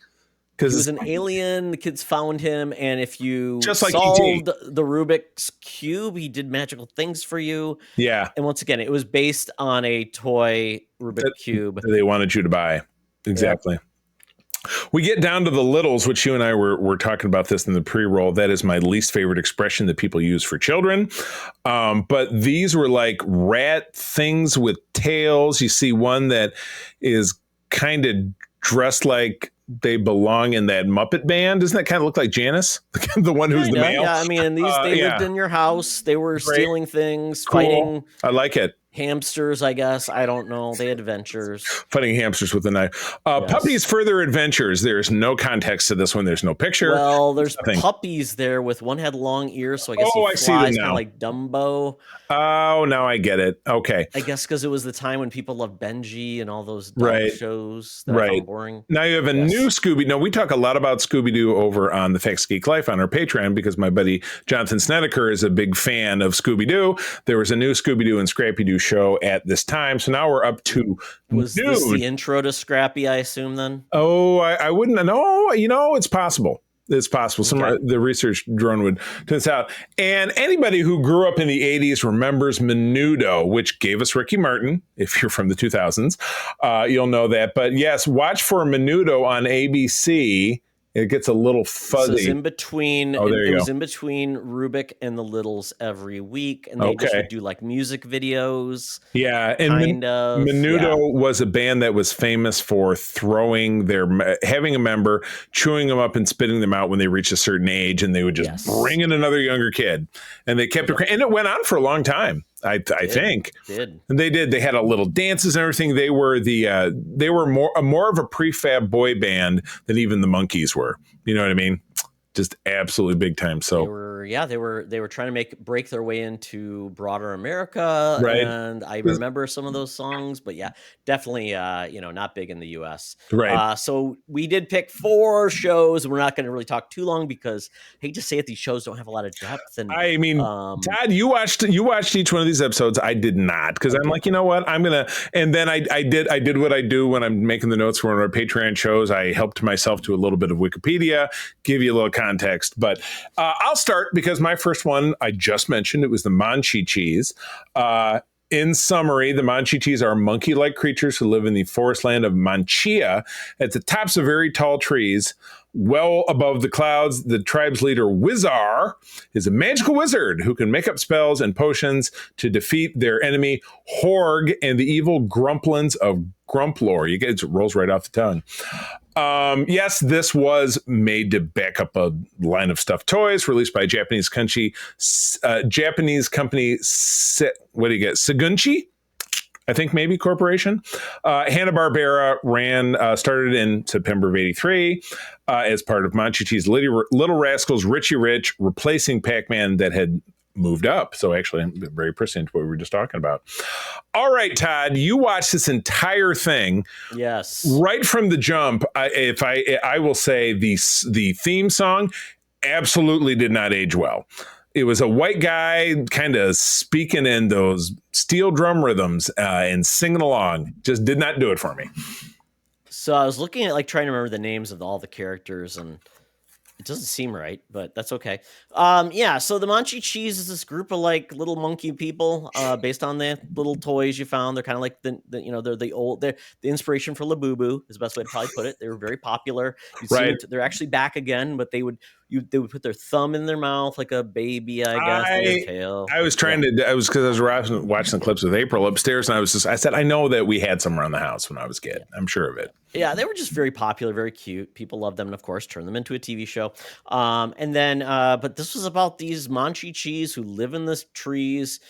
Because he was an alien. The kids found him, and if you just like solved the Rubik's Cube, he did magical things for you. Yeah. And once again, it was based on a toy Rubik's Cube that they wanted you to buy. Exactly. Yep. We get down to the littles, which you and I were talking about this in the pre-roll. That is my least favorite expression that people use for children. But these were like rat things with tails. You see one that is kind of dressed like they belong in that Muppet Band. Doesn't that kind of look like Janice? The one who's the male? Yeah, I mean, they lived in your house. They were stealing things, fighting. I like it. hamsters, I guess. I don't know. They had adventures. Fighting hamsters with a knife. Puppies Further Adventures. There's no context to this one. There's no picture. Well, there's nothing. Puppies there with one had long ears, so I guess I see them now. like Dumbo. Oh, now I get it. Okay. I guess because it was the time when people loved Benji and all those shows that I found boring. Now you have a new Scooby. No, we talk a lot about Scooby-Doo over on the Facts Geek Life on our Patreon because my buddy Jonathan Snedeker is a big fan of Scooby-Doo. There was a new Scooby-Doo and Scrappy-Doo show at this time. So now we're up to Was this the intro to Scrappy, I assume, then? Oh, I wouldn't know. You know, it's possible. It's possible. The research drone would turn this out. And anybody who grew up in the 80s remembers Menudo, which gave us Ricky Martin. If you're from the 2000s, you'll know that. But yes, watch for Menudo on ABC. It gets a little fuzzy. So it's in between. Oh, there you go. It was in between Rubik and the Littles every week, and they just would do like music videos. Yeah, and Menudo was a band that was famous for having a member, chewing them up and spitting them out when they reached a certain age, and they would just bring in another younger kid, and they kept it, and it went on for a long time. I think and they did. They had a little dances and everything. They were more of a prefab boy band than even the Monkees were. You know what I mean? Just absolutely big time. So they were trying to break their way into broader America, right? And I remember some of those songs, but definitely not big in the U.S. Right. So we did pick 4 shows. We're not going to really talk too long because I hate to say it, these shows don't have a lot of depth. And I mean, Todd, you watched each one of these episodes. I did not because I'm like, you know what, I'm gonna. And then I did what I do when I'm making the notes for one of our Patreon shows. I helped myself to a little bit of Wikipedia, give you a little context, but I'll start because my first one I just mentioned, it was the Manchichis. In summary, the Manchichis are monkey-like creatures who live in the forest land of Manchia at the tops of very tall trees. Well above the clouds, the tribe's leader, Wizar, is a magical wizard who can make up spells and potions to defeat their enemy, Horg, and the evil Grumplins of Grumplore. It rolls right off the tongue. Yes, this was made to back up a line of stuffed toys released by Japanese company, Segunchi? I think maybe Corporation. Hanna-Barbera started in September of 83 as part of Manchichi's Little Rascals Richie Rich, replacing Pac-Man that had moved up. So actually, I'm very prescient to what we were just talking about. All right, Todd, you watched this entire thing. Yes. Right from the jump, I will say the theme song absolutely did not age well. It was a white guy kind of speaking in those steel drum rhythms and singing along. Just did not do it for me. So I was looking at trying to remember the names of all the characters, and it doesn't seem right, but that's okay. So the Manchichis is this group of little monkey people based on the little toys you found. They're kind of like they're the inspiration for Labubu is the best way to probably put it. They were very popular. Right. They're actually back again, but they would put their thumb in their mouth like a baby, I guess. Their tail. I was because I was watching the clips with April upstairs, and I said, I know that we had some around the house when I was a kid. I'm sure of it. Yeah, they were just very popular, very cute. People loved them, and of course, turned them into a TV show. But this was about these Manchichis who live in the trees,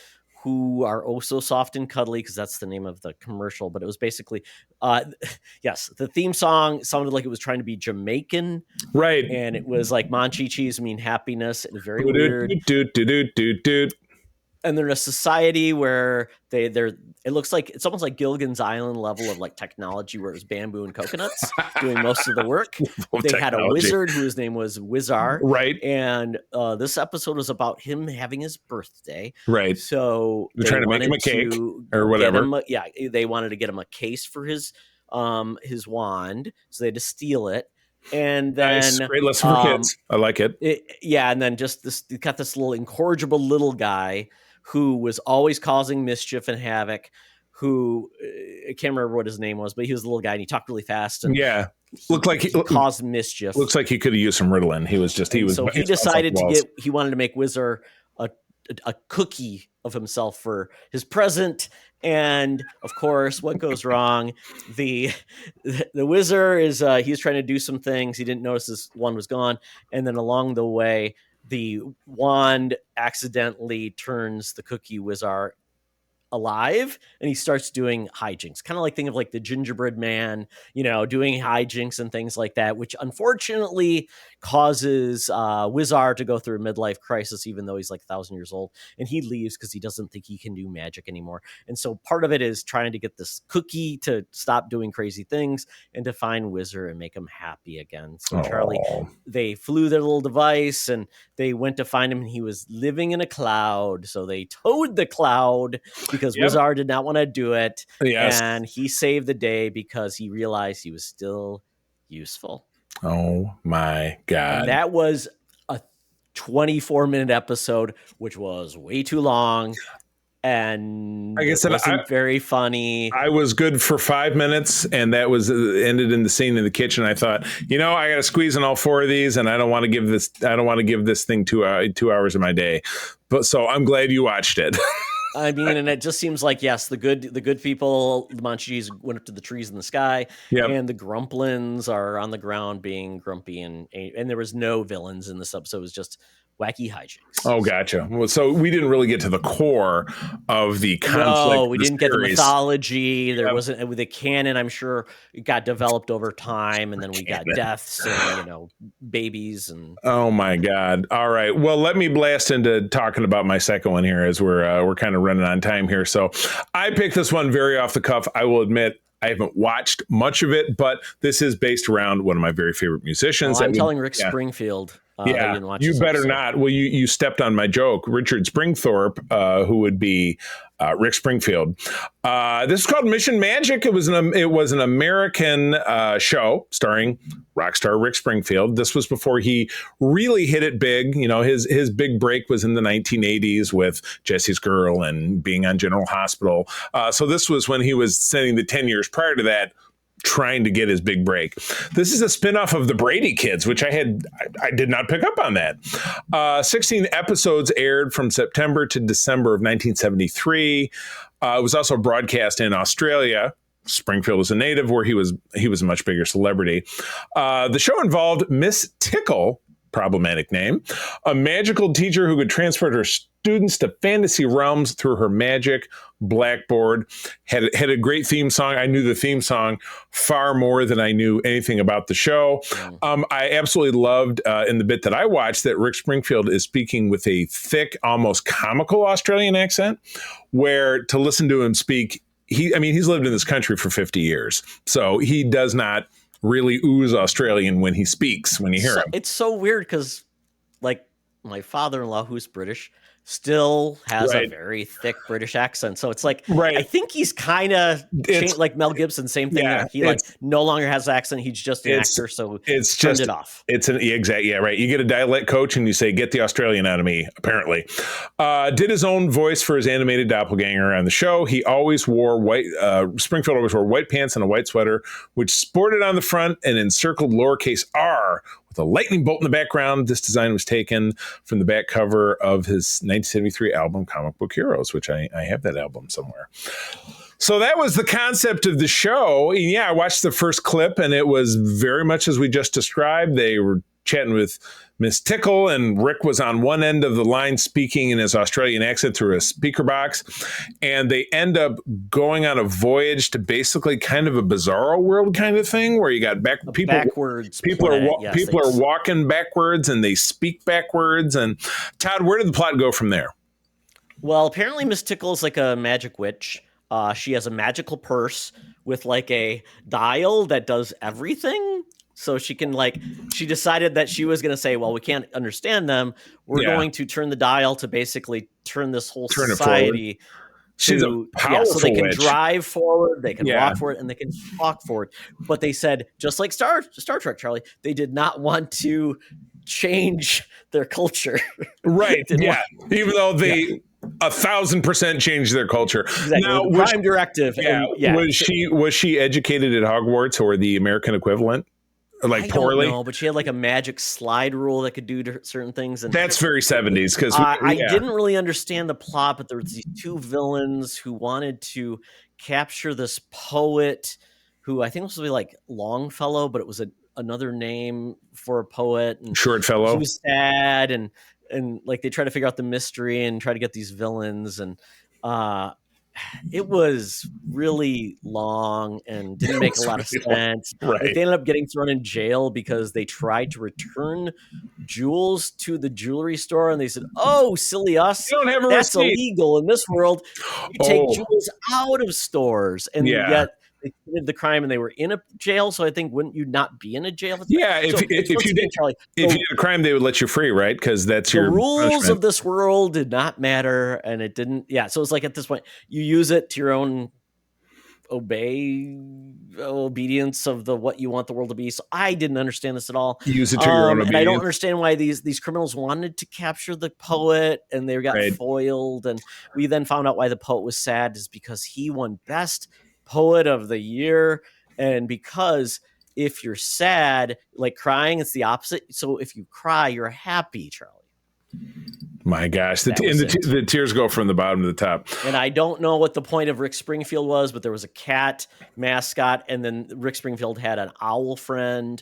who are oh so soft and cuddly, because that's the name of the commercial. But it was basically, the theme song sounded like it was trying to be Jamaican, right? And it was like Manchichis mean happiness. It was very weird. And they're in a society where it looks like it's almost like Gilligan's Island level of technology, where it was bamboo and coconuts doing most of the work. They had a wizard whose name was Wizar. Right. And this episode was about him having his birthday. Right. So they're trying to make him a cake or whatever. They wanted to get him a case for his wand. So they had to steal it. And then nice. Great lesson for kids. I like it. And then got this little incorrigible little guy who was always causing mischief and havoc, who I can't remember what his name was, but he was a little guy and he talked really fast. And looked like he caused mischief. Looks like he could have used some Ritalin. He decided he wanted to make Wizard a cookie of himself for his present. And of course, what goes wrong? The Wizard is he's trying to do some things. He didn't notice his wand was gone, and then along the way, the wand accidentally turns the cookie Wizard alive, and he starts doing hijinks, kind of like think of like the gingerbread man, doing hijinks and things like that, which unfortunately causes Wizard to go through a midlife crisis, even though he's like 1,000 years old, and he leaves because he doesn't think he can do magic anymore. And so part of it is trying to get this cookie to stop doing crazy things and to find Wizard and make him happy again. So Charlie, they flew their little device and they went to find him, and he was living in a cloud. So they towed the cloud because Wizard did not want to do it. Yes. And he saved the day because he realized he was still useful. Oh my God. And that was a 24-minute episode, which was way too long. And I guess it wasn't very funny. I was good for 5 minutes, and that was ended in the scene in the kitchen. I thought, I got to squeeze in all 4 of these, and I don't want to give this thing 2 hours of my day. But so I'm glad you watched it. I mean, and it just seems like, yes, the good people, the Monchis went up to the trees in the sky, and the Grumplins are on the ground being grumpy, and there was no villains in this episode. It was just wacky hijinks. Oh, gotcha. Well, so we didn't really get to the core of the conflict. No, we didn't get the mythology. There wasn't with the canon. I'm sure it got developed over time, and then we got deaths and babies and. Oh my God! All right. Well, let me blast into talking about my second one here, as we're kind of running on time here. So I picked this one very off the cuff. I will admit, I haven't watched much of it, but this is based around one of my very favorite musicians. I'm telling Rick Springfield. You better not. Well, you stepped on my joke. Richard Springthorpe, who would be Rick Springfield. This is called Mission Magic. It was an American show starring rock star Rick Springfield. This was before he really hit it big. His big break was in the 1980s with Jesse's Girl and being on General Hospital. So this was when he was spending the 10 years prior to that trying to get his big break. This is a spinoff of the Brady Kids, which I did not pick up on that. 16 episodes aired from September to December of 1973. It was also broadcast in Australia. Springfield is a native, where he was a much bigger celebrity. The show involved Miss Tickle, problematic name, a magical teacher who could transport her students to fantasy realms through her magic blackboard. Had a great theme song. I knew the theme song far more than I knew anything about the show. I absolutely loved in the bit that I watched that Rick Springfield is speaking with a thick, almost comical Australian accent, where to listen to him speak, he's lived in this country for 50 years, so he does not really ooze Australian when he speaks, when you hear him. It's so weird because, like, my father-in-law, who's British, still has a very thick British accent. So it's like, I think he's kind of like Mel Gibson, same thing. Yeah, he no longer has an accent. He's just an actor. So it's turned it off. It's an exact. Yeah, right. You get a dialect coach and you say, get the Australian out of me, apparently. Did his own voice for his animated doppelganger on the show. He always wore Springfield always wore white pants and a white sweater, which sported on the front and encircled lowercase r with a lightning bolt in the background. This design was taken from the back cover of his 1973 album, Comic Book Heroes, which I have that album somewhere. So that was the concept of the show. And yeah, I watched the first clip, and it was very much as we just described. They were chatting with Miss Tickle, and Rick was on one end of the line speaking in his Australian accent through a speaker box, and they end up going on a voyage to basically kind of a bizarro world kind of thing, where you got backwards. People are walking backwards, and they speak backwards. And Todd, where did the plot go from there? Well, apparently Miss Tickle is like a magic witch. She has a magical purse with like a dial that does everything. So she can she decided that she was going to say, well, we can't understand them. We're going to turn the dial to basically turn this whole society. She's a powerful so they can witch. Drive forward, they can walk forward, and they can talk forward. But they said, just like Star Trek, Charlie, they did not want to change their culture. Right. Even though they 1,000% changed their culture. Exactly. Now, prime directive. Was she educated at Hogwarts or the American equivalent? Like poorly? No, but she had like a magic slide rule that could do certain things. And that's very 70s. Because I didn't really understand the plot, but there was these two villains who wanted to capture this poet who I think was supposed to be like Longfellow, but it was another name for a poet. And Shortfellow. He was sad, and like they try to figure out the mystery and try to get these villains, and it was really long and didn't make a lot of sense. Right. Like, they ended up getting thrown in jail because they tried to return jewels to the jewelry store, and they said, "Oh, silly us! You don't have a That's receipt." illegal in this world. You take Oh. jewels out of stores." And Yeah. yet they committed the crime, and they were in a jail. So I think, wouldn't you not be in a jail? Yeah, So, if once you again, did, Charlie, if so you did a crime, they would let you free, right? Because that's the your rules punishment. of this world did not matter, and it didn't. Yeah, so it's like, at this point, you use it to your own obedience of what you want the world to be. So I didn't understand this at all. Use it to your own And I don't obedience. understand why these criminals wanted to capture the poet, and they got Right. foiled. And we then found out why the poet was sad is because he won Best Poet of the Year, and because if you're sad, like crying, it's the opposite. So if you cry, you're happy, Charlie. My gosh, That was it. the tears go from the bottom to the top. And I don't know what the point of Rick Springfield was, but there was a cat mascot, and then Rick Springfield had an owl friend,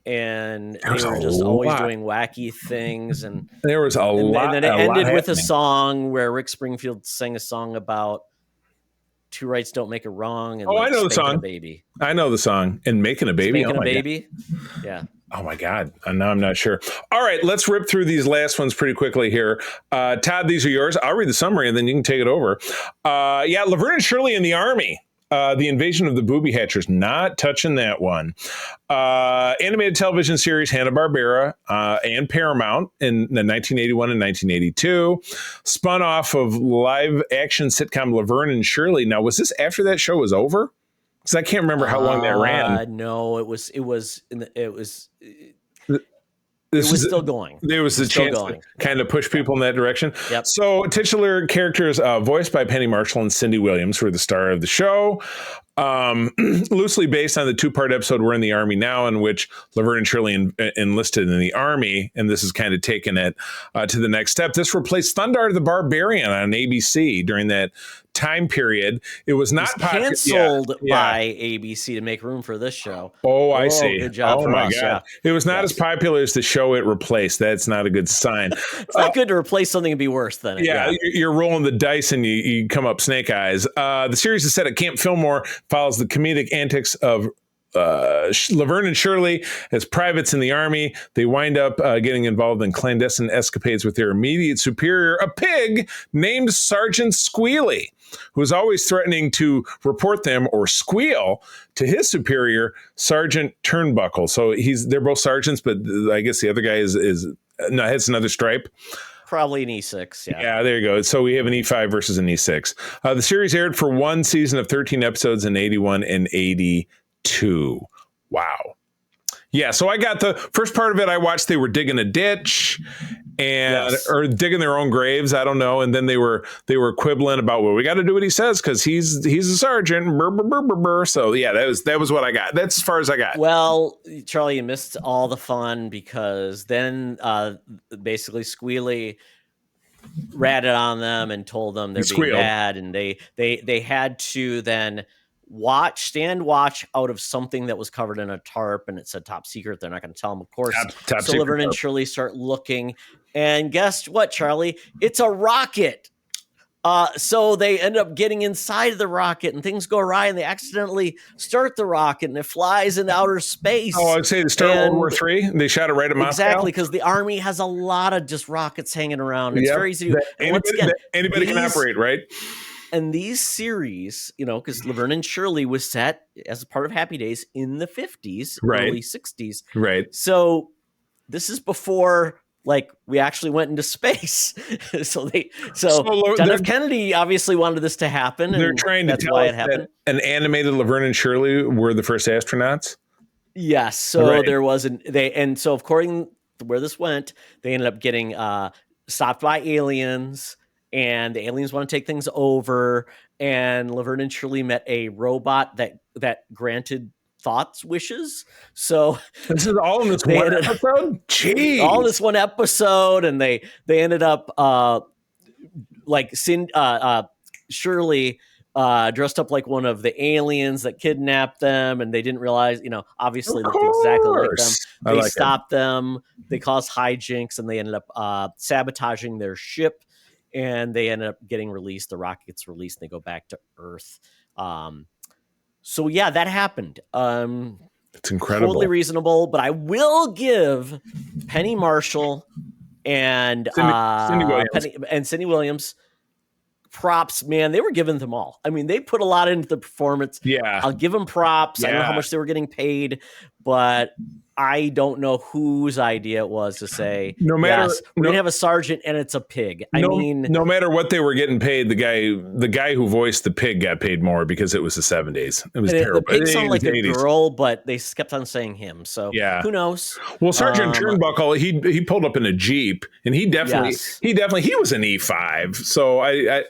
and they There's were a just always lot. doing wacky things. And There was a lot. then it a lot ended with a happening. song where Rick Springfield sang a song about two rights don't make a wrong. And Oh, I know the spanking song. A baby. I know the song. And making a baby. Spanking Oh a my God. baby. Yeah. Oh my God. Now I'm not sure. All right, let's rip through these last ones pretty quickly here. Todd, these are yours. I'll read the summary and then you can take it over. Laverne and Shirley in the Army. The Invasion of the Booby Hatchers. Not touching that one. Animated television series Hanna-Barbera and Paramount in 1981 and 1982. Spun off of live action sitcom Laverne and Shirley. Now, was this after that show was over? Because I can't remember how long that ran. No, it was This is still going. There was the Still chance going. to kind of push people in that direction. Yep. So titular characters voiced by Penny Marshall and Cindy Williams, who are the star of the show. Loosely based on the two-part episode We're in the Army Now, in which Laverne and Shirley enlisted in the Army, and this is kind of taking it to the next step. This replaced Thundar the Barbarian on ABC during that time period. It was not canceled by ABC to make room for this show. Oh, I see. Good job for my us. God. Yeah. It was not as popular as the show it replaced. That's not a good sign. It's not good to replace something and be worse than it. Yeah, you're rolling the dice and you come up snake eyes. The series is set at Camp Fillmore, follows the comedic antics of Laverne and Shirley as privates in the Army. They wind up getting involved in clandestine escapades with their immediate superior, a pig named Sergeant Squealy, who is always threatening to report them or squeal to his superior, Sergeant Turnbuckle. So they're both sergeants, but I guess the other guy has another stripe. Probably an E6. Yeah, there you go. So we have an E5 versus an E6. The series aired for one season of 13 episodes in 81 and 82. Wow. Yeah, so I got the first part of it. I watched they were digging a ditch or digging their own graves. I don't know. And then they were quibbling about, well, we got to do what he says because he's a sergeant. Burr, burr, burr, burr, burr. So yeah, that was what I got. That's as far as I got. Well, Charlie, you missed all the fun because then basically Squealy ratted on them and told them they're being bad, and they had to then stand watch out of something that was covered in a tarp, and it said top secret. They're not going to tell them, of course. Top so Laverne and Shirley start looking, and guess what, Charlie? It's a rocket. So they end up getting inside the rocket, and things go awry, and they accidentally start the rocket, and it flies into outer space. Oh, I'd say the start of World War III. They shot it right at Moscow. Exactly, because the Army has a lot of just rockets hanging around. It's very easy to do. Anybody can operate, right? And these series, because Laverne and Shirley was set as a part of Happy Days in the 50s, early 60s. Right. So this is before we actually went into space. so John F. Kennedy obviously wanted this to happen. They're trying to tell us that an animated Laverne and Shirley were the first astronauts. Yes. So there wasn't and so according to where this went, they ended up getting stopped by aliens. And the aliens want to take things over. And Laverne and Shirley met a robot that granted thoughts wishes. So this is all in this one episode? Jeez. All in this one episode. And they ended up Shirley dressed up like one of the aliens that kidnapped them, and they didn't realize, obviously looked exactly like them. They stopped them. They caused hijinks, and they ended up sabotaging their ship. and they end up getting released. The rocket gets released, and they go back to Earth. So yeah, that happened. It's incredible. Totally reasonable, but I will give Penny Marshall and Cindy Williams props. Man, they were giving them all. I mean, they put a lot into the performance. Yeah, I'll give them props. I don't know how much they were getting paid, but I don't know whose idea it was to say, we're going to have a sergeant and it's a pig. No matter what they were getting paid, the guy who voiced the pig got paid more because it was the 70s. It was terrible. The pig sounded like a girl, but they kept on saying him. So who knows? Well, Sergeant Turnbuckle, he pulled up in a Jeep, and he definitely was an E5. So I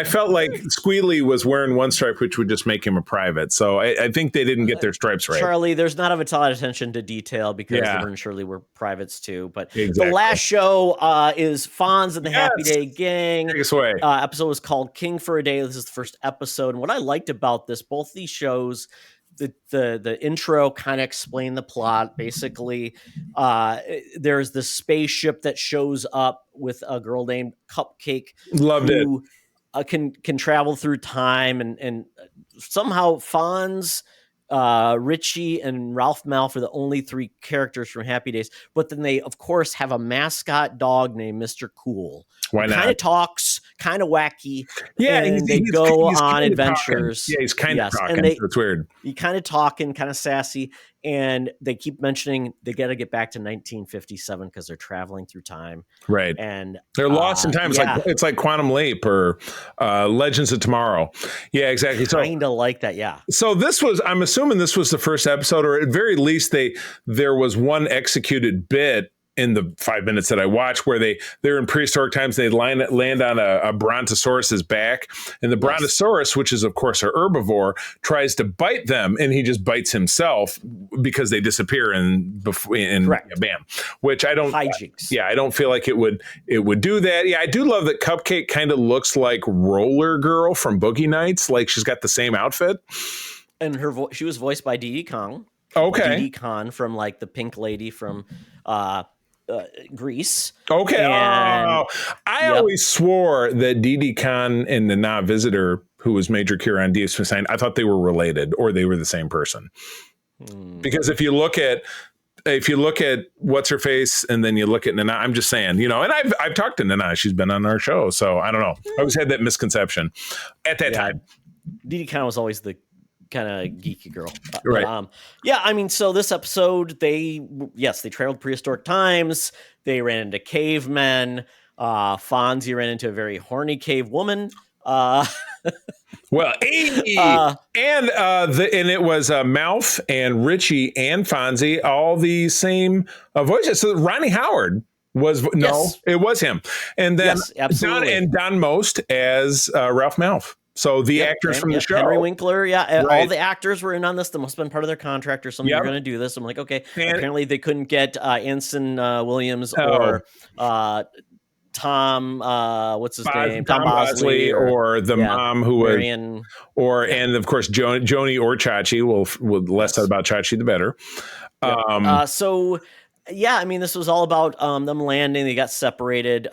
felt like Squealy was wearing one stripe, which would just make him a private. So I think they didn't get their stripes right. Charlie, there's not a lot of attention to detail because Laverne and Shirley were privates too. But the last show is Fonz and the Happy Day Gang. Episode was called King for a Day. This is the first episode. And what I liked about this, both these shows, the intro kind of explained the plot. Basically, there's this spaceship that shows up with a girl named Cupcake. Loved it. Can travel through time and somehow Fonz, Richie, and Ralph Malph are the only three characters from Happy Days. But then they, of course, have a mascot dog named Mr. Cool. Why not? Kind of talks, kind of wacky. Yeah, and they go on adventures. Yeah, he's kind of talking. And It's weird. He kind of talking, kind of sassy. And they keep mentioning they got to get back to 1957 because they're traveling through time. Right. And they're lost in time. It's like Quantum Leap or Legends of Tomorrow. Yeah, exactly. So kind of like that. Yeah. So I'm assuming this was the first episode, or at very least there was one executed bit in the 5 minutes that I watched where they're in prehistoric times. They land on a brontosaurus's back, and the brontosaurus, which is of course a herbivore, tries to bite them, and he just bites himself because they disappear and bam. Which I don't. Hijinks. I don't feel like it would do that. Yeah, I do love that Cupcake kind of looks like Roller Girl from Boogie Nights. Like she's got the same outfit. And she was voiced by Dee Dee Kong. Okay. Dee Dee Kong from like the pink lady from Grease. Okay. I always swore that Dee Dee Khan and the Nana Visitor, who was Major Kira on DS9, I thought they were related or they were the same person. Because if you look at what's her face and then you look at Nana, I'm just saying, and I've talked to Nana. She's been on our show, so I don't know. I always had that misconception at that time. Dee Dee Khan was always the kind of geeky girl. Right. So this episode, they traveled prehistoric times. They ran into cavemen. Fonzie ran into a very horny cave woman. And it was Malf and Richie and Fonzie, all the same voices. So Ronnie Howard it was him. And then Don Most as Ralph Malf. So the actors from the show. Henry Winkler, all the actors were in on this. They must have been part of their contract or something. You're going to do this. I'm like, okay. And apparently they couldn't get Anson Williams or Tom, what's his name? Tom Bosley or the mom who was, and of course, Joni or Chachi. Well, less said about Chachi, the better. This was all about them landing. They got separated.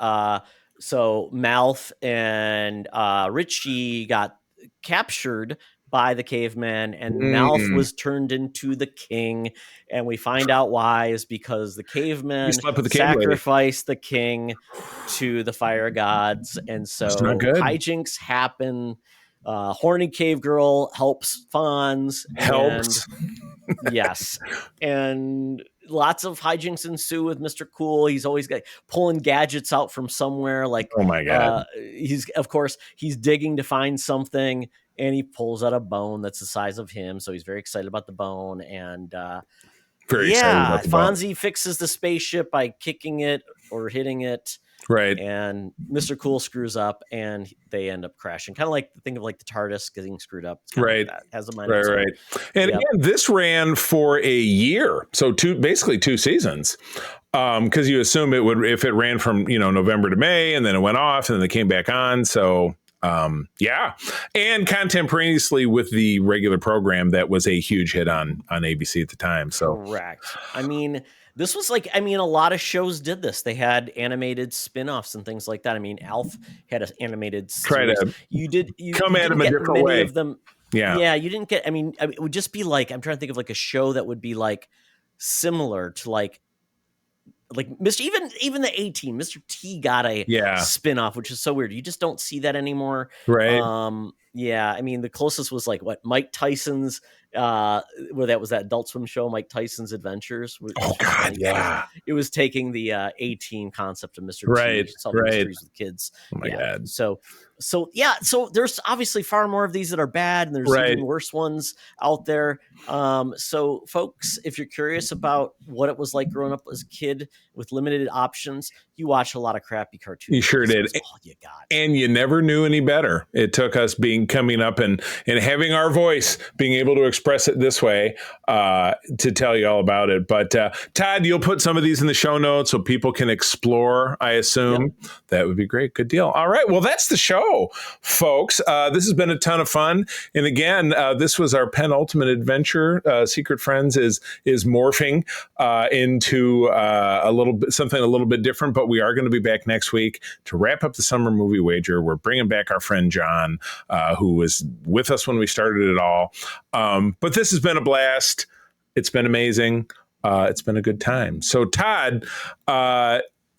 So Malf and Richie got captured by the caveman, and Malf was turned into the king. And we find out why is because the caveman sacrificed the king to the fire gods. And so hijinks happen. Horny cave girl helps Fonz. Yes. And lots of hijinks ensue with Mr. Cool. He's always pulling gadgets out from somewhere. Like, oh my God. He's digging to find something, and he pulls out a bone that's the size of him. So he's very excited about the bone. And Fonzie fixes the spaceship by kicking it or hitting it. Right. And Mr. Cool screws up and they end up crashing. Kind of like think of like the TARDIS getting screwed up. Right. Like has a mind. Right. And again, this ran for a year. So basically 2 seasons. Because you assume it would, if it ran from, November to May, and then it went off and then they came back on. So and contemporaneously with the regular program that was a huge hit on ABC at the time. So correct. I mean, This was like, I mean, a lot of shows did this. They had animated spin-offs and things like that. I mean, Alf had an animated series. You come at them a different way. Of them. Yeah, you didn't get, I mean, it would just be like, I'm trying to think of like a show that would be like similar to like Mr. Even the A-Team, Mr. T got a spin-off, which is so weird. You just don't see that anymore. Right. Yeah, I mean, the closest was like what Mike Tyson's where that was that Adult Swim show, Mike Tyson's Adventures. Oh God, yeah. It was taking the A-Team concept of Mr. Right, T, solving mysteries with kids. Oh my God. So there's obviously far more of these that are bad, and there's even worse ones out there. So folks, if you're curious about what it was like growing up as a kid with limited options, you watch a lot of crappy cartoons. You sure did. All you got. And you never knew any better. It took us coming up and having our voice, being able to express it this way to tell you all about it. But Todd, you'll put some of these in the show notes so people can explore, I assume. Yep. That would be great. Good deal. All right. Well, that's the show, folks. This has been a ton of fun. And again, this was our penultimate adventure. Secret Friends is morphing into something a little bit different, but we are going to be back next week to wrap up the summer movie wager. We're bringing back our friend John, who was with us when we started it all. But this has been a blast. It's been amazing. It's been a good time. So Todd,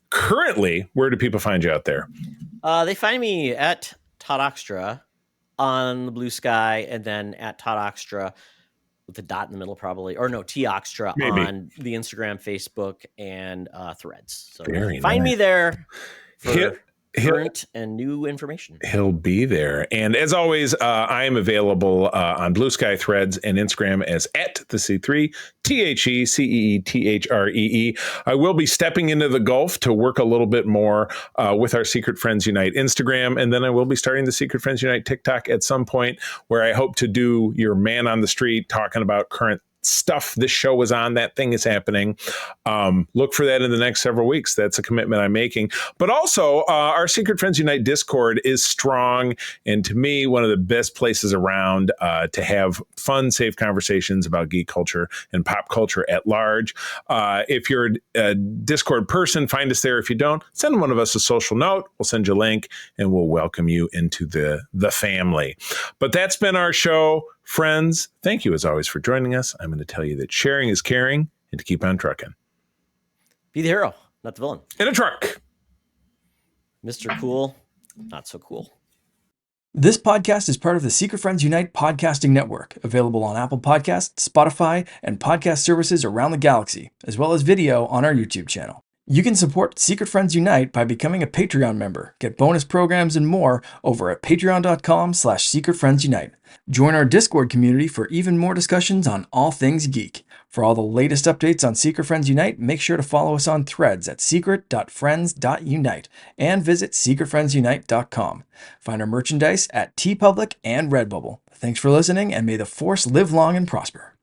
currently, where do people find you out there? They find me at Todd Oxtra on the Blue Sky, and then at Todd Oxtra with the dot in the middle, probably, or no, T Oxtra on the Instagram, Facebook, and Threads. So find me there for current and new information. He'll be there. And as always, I am available on Blue Sky, Threads, and Instagram as at the C3, TheCeeThree. I will be stepping into the Gulf to work a little bit more with our Secret Friends Unite Instagram. And then I will be starting the Secret Friends Unite TikTok at some point, where I hope to do your man on the street talking about current stuff this show was on. That thing is happening. Look for that in the next several weeks. That's a commitment I'm making. But also, our Secret Friends Unite Discord is strong, and to me, one of the best places around to have fun, safe conversations about geek culture and pop culture at large. If you're a Discord person, find us there. If you don't, send one of us a social note. We'll send you a link, and we'll welcome you into the family. But that's been our show. Friends, thank you as always for joining us. I'm going to tell you that sharing is caring, and to keep on trucking. Be the hero, not the villain. In a truck. Mr. Cool, not so cool. This podcast is part of the Secret Friends Unite podcasting network, available on Apple Podcasts, Spotify, and podcast services around the galaxy, as well as video on our YouTube channel. You can support Secret Friends Unite by becoming a Patreon member, get bonus programs and more over at patreon.com/secretfriendsunite. Join our Discord community for even more discussions on all things geek. For all the latest updates on Secret Friends Unite, make sure to follow us on Threads at secret.friends.unite and visit secretfriendsunite.com. Find our merchandise at TeePublic and Redbubble. Thanks for listening, and may the Force live long and prosper.